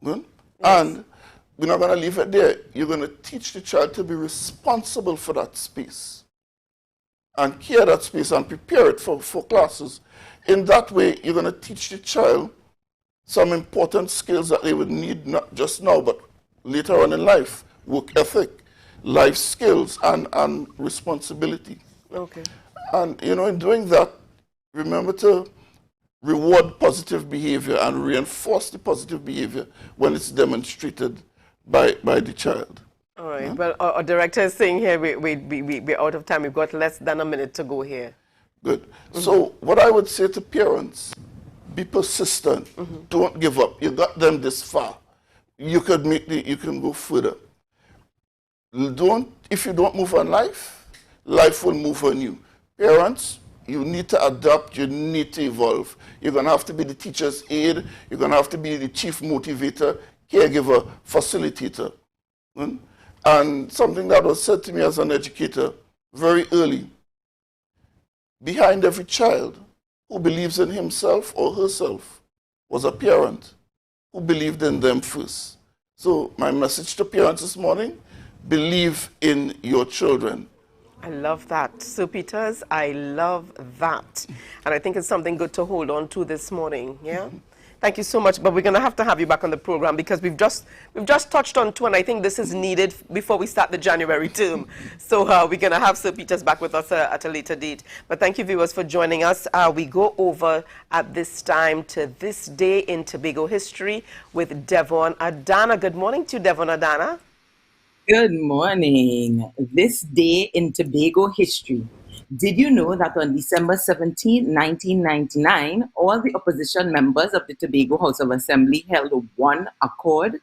Good? Yes. And we're not going to leave it there. You're going to teach the child to be responsible for that space and care that space and prepare it for classes. In that way, you're going to teach the child some important skills that they would need not just now, but later on in life. Work ethic, life skills, and responsibility. Okay. And, in doing that, remember to reward positive behavior and reinforce the positive behavior when it's demonstrated by the child. All right. Yeah? Well, our director is saying here we're out of time. We've got less than a minute to go here. Good. So what I would say to parents, be persistent. Don't give up. You got them this far. You can go further. If you don't move on life, life will move on you. Parents, you need to adapt, you need to evolve. You're going to have to be the teacher's aide, you're going to have to be the chief motivator, caregiver, facilitator. And something that was said to me as an educator very early, behind every child who believes in himself or herself was a parent who believed in them first. So my message to parents this morning, believe in your children. I love that. Sir Peters, I love that. And I think it's something good to hold on to this morning. Yeah? Thank you so much. But we're going to have you back on the program because we've just touched on two, and I think this is needed before we start the January term. So we're going to have Sir Peters back with us at a later date. But thank you, viewers, for joining us. We go over at this time to this day in Tobago history with Devon Adana. Good morning to you, Devon Adana. Good morning. This day in Tobago history. Did you know that on December 17, 1999, all the opposition members of the Tobago House of Assembly held one accord?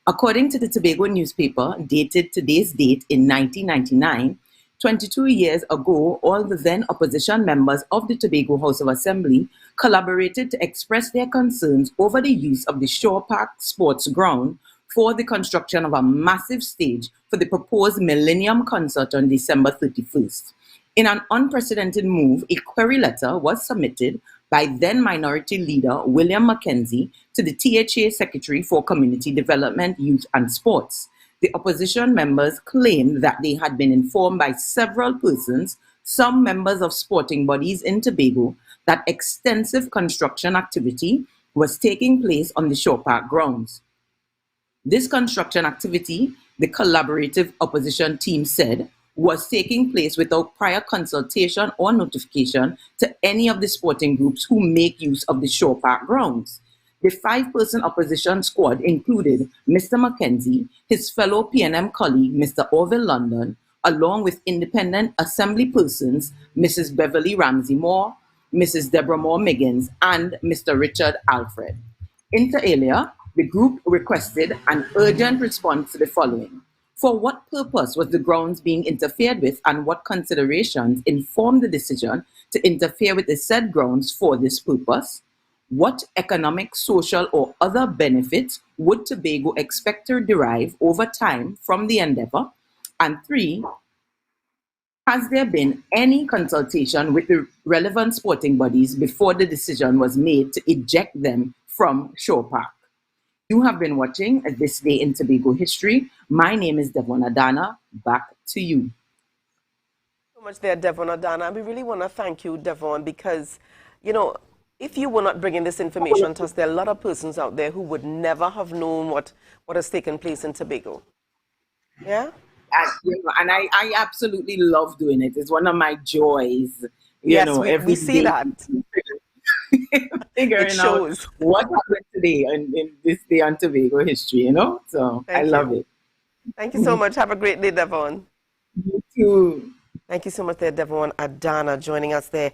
According to the Tobago newspaper, dated today's date in 1999, 22 years ago, all the then opposition members of the Tobago House of Assembly collaborated to express their concerns over the use of the Shore Park Sports Ground for the construction of a massive stage for the proposed Millennium Concert on December 31st. In an unprecedented move, a query letter was submitted by then Minority Leader William Mackenzie to the THA Secretary for Community Development, Youth and Sports. The opposition members claimed that they had been informed by several persons, some members of sporting bodies in Tobago, that extensive construction activity was taking place on the Shore Park grounds. This construction activity, the collaborative opposition team said, was taking place without prior consultation or notification to any of the sporting groups who make use of the Shore Park grounds. The 5-person opposition squad included Mr. Mackenzie, his fellow PNM colleague, Mr. Orville London, along with independent assembly persons, Mrs. Beverly Ramsey Moore, Mrs. Deborah Moore Miggins, and Mr. Richard Alfred. Inter alia, the group requested an urgent response to the following. For what purpose was the grounds being interfered with, and what considerations informed the decision to interfere with the said grounds for this purpose? What economic, social, or other benefits would Tobago expect to derive over time from the endeavor? And 3, has there been any consultation with the relevant sporting bodies before the decision was made to eject them from Shore Park? You have been watching This Day in Tobago History. My name is Devon Adana. Back to you. So much there, Devon Adana. We really want to thank you, Devon, because, if you were not bringing this information to us, there are a lot of persons out there who would never have known what has taken place in Tobago. Yeah? And I absolutely love doing it. It's one of my joys. Yes, we see that. figuring out shows. what happened today in this day on Tobago history, you know? So I Thank love you. it. Thank you so much. Have a great day, Devon. You too. Thank you so much there, Devon Adana, joining us there.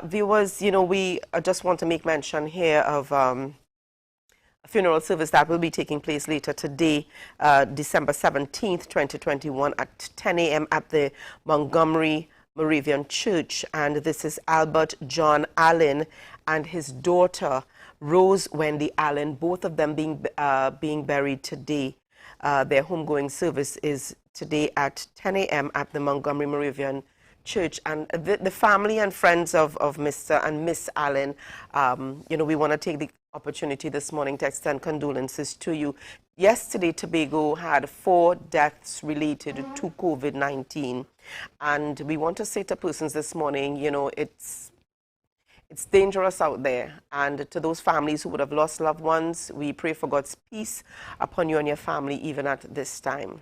Viewers, we just want to make mention here of a funeral service that will be taking place later today, December 17th, 2021 at 10 a.m. at the Montgomery Moravian Church. And this is Albert John Allen and his daughter, Rose Wendy Allen, both of them being buried today. Their homegoing service is today at 10 a.m. at the Montgomery Moravian Church. And the family and friends of Mr. and Miss Allen, we want to take the opportunity this morning to extend condolences to you. Yesterday, Tobago had 4 deaths related to COVID-19. And we want to say to persons this morning, it's dangerous out there. And to those families who would have lost loved ones, we pray for God's peace upon you and your family even at this time.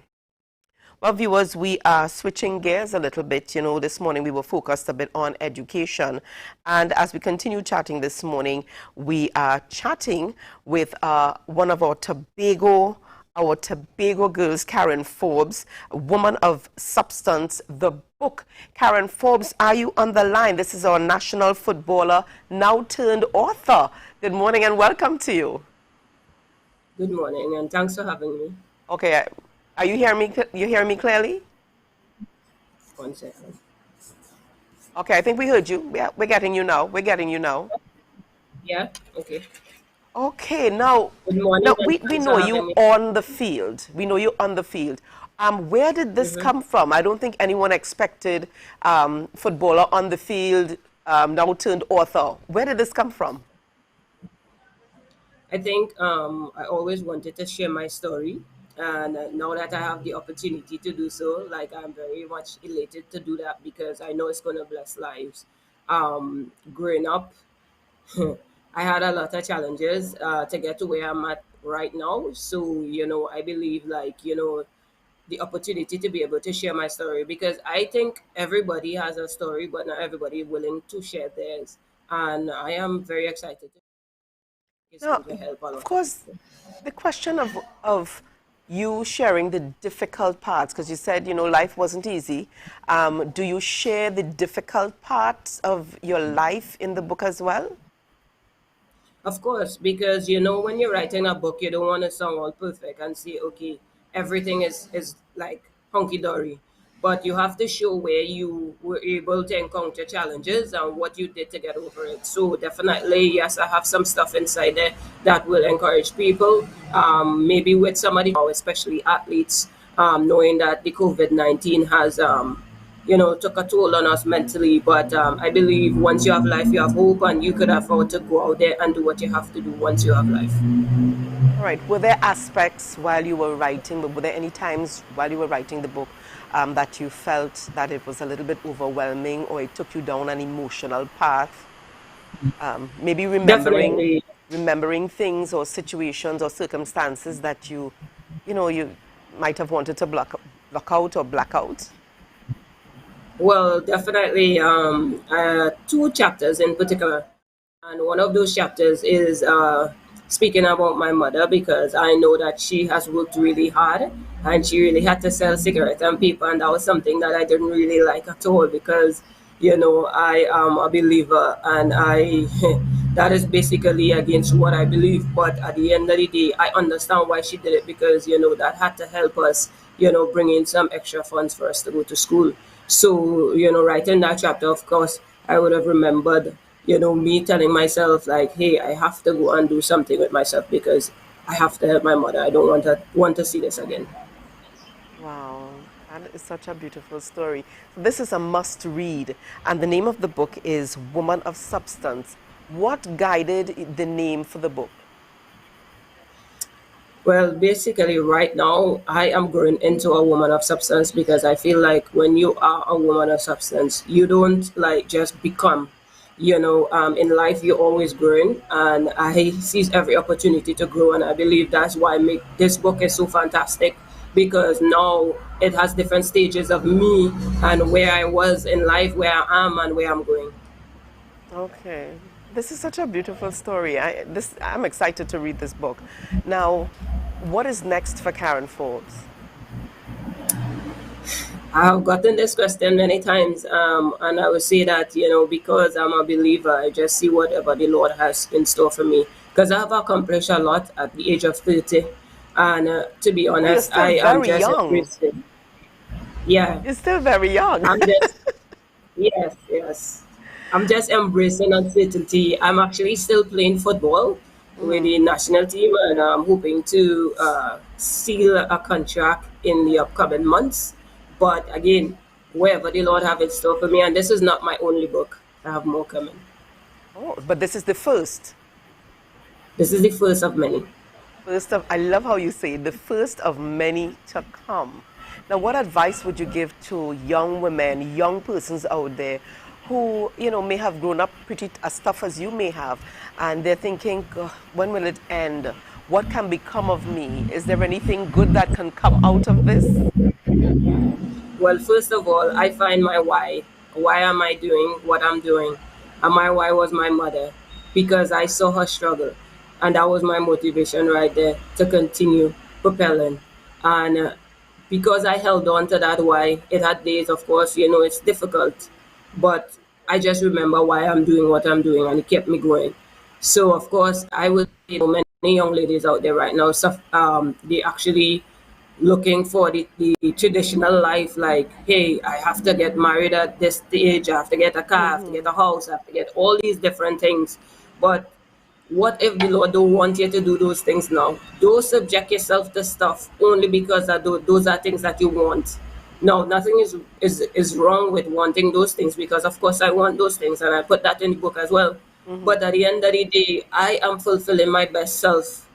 Well, viewers, we are switching gears a little bit. This morning we were focused a bit on education. And as we continue chatting this morning, we are chatting with one of our Tobago girls, Karen Forbes, a woman of substance, the book. Karen Forbes, are you on the line? This is our national footballer, now turned author. Good morning and welcome to you. Good morning and thanks for having me. Okay, are you hearing me? You hearing me clearly? 1 second. Okay, I think we heard you. Yeah, we're getting you now. We're getting you now. Yeah. Okay. Okay, now we know you on the field. We know you on the field. Where did this come from? I don't think anyone expected footballer on the field, now turned author. Where did this come from? I think I always wanted to share my story, and now that I have the opportunity to do so, I'm very much elated to do that because I know it's going to bless lives. Growing up, I had a lot of challenges to get to where I'm at right now. So, I believe the opportunity to be able to share my story, because I think everybody has a story, but not everybody is willing to share theirs. And I am very excited. It's Now, going to help a lot. of course, the question of you sharing the difficult parts, because you said, life wasn't easy. Do you share the difficult parts of your life in the book as well? Of course, because when you're writing a book, you don't want to sound all perfect and say, okay, everything is like hunky dory. But you have to show where you were able to encounter challenges and what you did to get over it. So definitely, yes, I have some stuff inside there that will encourage people. Maybe with somebody, especially athletes, knowing that the COVID-19 has took a toll on us mentally. But I believe once you have life, you have hope, and you could afford to go out there and do what you have to do once you have life. All right. Were there aspects while you were writing, but were there any times while you were writing the book that you felt that it was a little bit overwhelming, or it took you down an emotional path? Maybe remembering things or situations or circumstances that you might have wanted to block out or black out? Well, definitely 2 chapters in particular. And one of those chapters is speaking about my mother, because I know that she has worked really hard and she really had to sell cigarettes and paper. And that was something that I didn't really like at all, because, I am a believer, and that is basically against what I believe. But at the end of the day, I understand why she did it, because, that had to help us, bring in some extra funds for us to go to school. So, writing that chapter, of course, I would have remembered, me telling myself, hey, I have to go and do something with myself because I have to help my mother. I don't want to see this again. Wow, that is such a beautiful story. This is a must read, and the name of the book is Woman of Substance. What guided the name for the book? Well, basically, right now, I am growing into a woman of substance, because I feel like when you are a woman of substance, you don't just become. In life, you're always growing, and I seize every opportunity to grow, and I believe that's why this book is so fantastic, because now it has different stages of me and where I was in life, where I am, and where I'm going. Okay. This is such a beautiful story. I'm excited to read this book. Now, what is next for Karen Forbes? I've gotten this question many times, and I would say that, because I'm a believer, I just see whatever the Lord has in store for me. Because I have accomplished a lot at the age of 30, and to be honest, I am just embracing. Yeah. You're still very young. I'm just, yes. I'm just embracing uncertainty. I'm actually still playing football with the national team, and I'm hoping to seal a contract in the upcoming months. But again, wherever the Lord have in store for me, and this is not my only book. I have more coming. Oh, but this is the first. This is the first of many. I love how you say the first of many to come. Now, what advice would you give to young women, young persons out there who, may have grown up pretty as tough as you may have, and they're thinking, when will it end? What can become of me? Is there anything good that can come out of this? Well, first of all, I find my why. Why am I doing what I'm doing? And my why was my mother, because I saw her struggle. And that was my motivation right there to continue propelling. And because I held on to that why, it had days, of course, it's difficult. But I just remember why I'm doing what I'm doing, and it kept me going. So, of course, I would say many young ladies out there right now, they actually looking for the traditional life, like, hey, I have to get married at this stage, I have to get a car, I have to get a house, I have to get all these different things. But what if the Lord don't want you to do those things now? Don't subject yourself to stuff only because those are things that you want. No, nothing is wrong with wanting those things, because of course I want those things, and I put that in the book as well. But at the end of the day, I am fulfilling my best self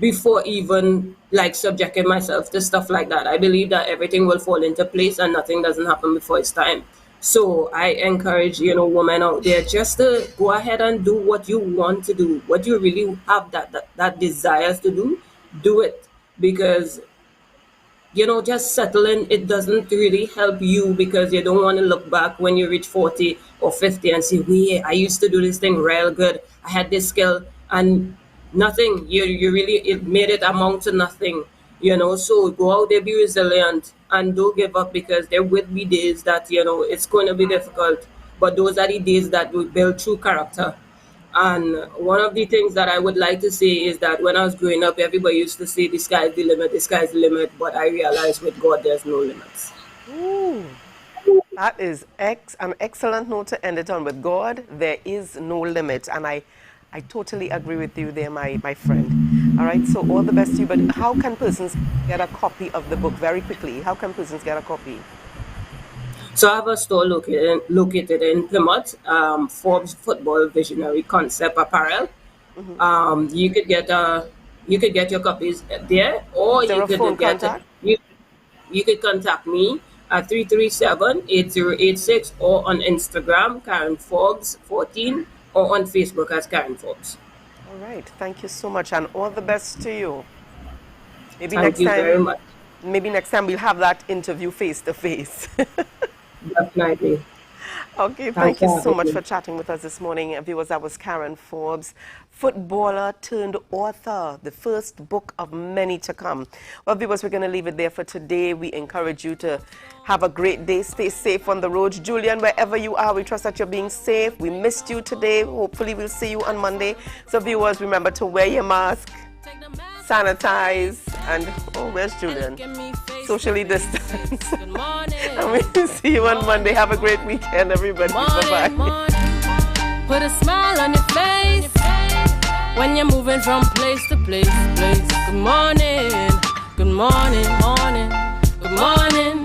before even subjecting myself to stuff like that. I believe that everything will fall into place and nothing doesn't happen before it's time. So I encourage, women out there just to go ahead and do what you want to do, what you really have that desires to do it. Because, just settling, it doesn't really help you, because you don't want to look back when you reach 40 or 50 and say, wait, I used to do this thing real good. I had this skill, and nothing, it made it amount to nothing, so go out there, be resilient, and don't give up, because there will be days that, it's going to be difficult, but those are the days that will build true character. And one of the things that I would like to say is that when I was growing up, everybody used to say the sky's the limit, but I realized with God, there's no limits. Ooh. That is an excellent note to end it on. With God, there is no limit. And I totally agree with you there, my friend. All right, so all the best to you. But how can persons get a copy of the book? Very quickly, how can persons get a copy? So I have a store located in Plymouth, Forbes Football Visionary Concept Apparel. You could get your copies there, or you could you could contact me at 337-8086, or on Instagram, Karen Forbes 14, or on Facebook as Karen Forbes. All right, thank you so much, and all the best to you. Thank you very much. Maybe next time we'll have that interview face to face. Definitely. Okay, thank you so much for chatting with us this morning. Viewers, that was Karen Forbes, footballer turned author, the first book of many to come. Well, viewers, we're going to leave it there for today. We encourage you to have a great day. Stay safe on the roads. Julian, wherever you are, we trust that you're being safe. We missed you today. Hopefully, we'll see you on Monday. So, viewers, remember to wear your mask, sanitize, and, where's Julian? Socially distance. And we'll see you on Monday. Have a great weekend, everybody. Bye-bye. Put a smile on your face when you're moving from place to place. Good morning, good morning, morning, good morning,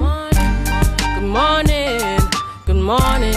good morning, good morning.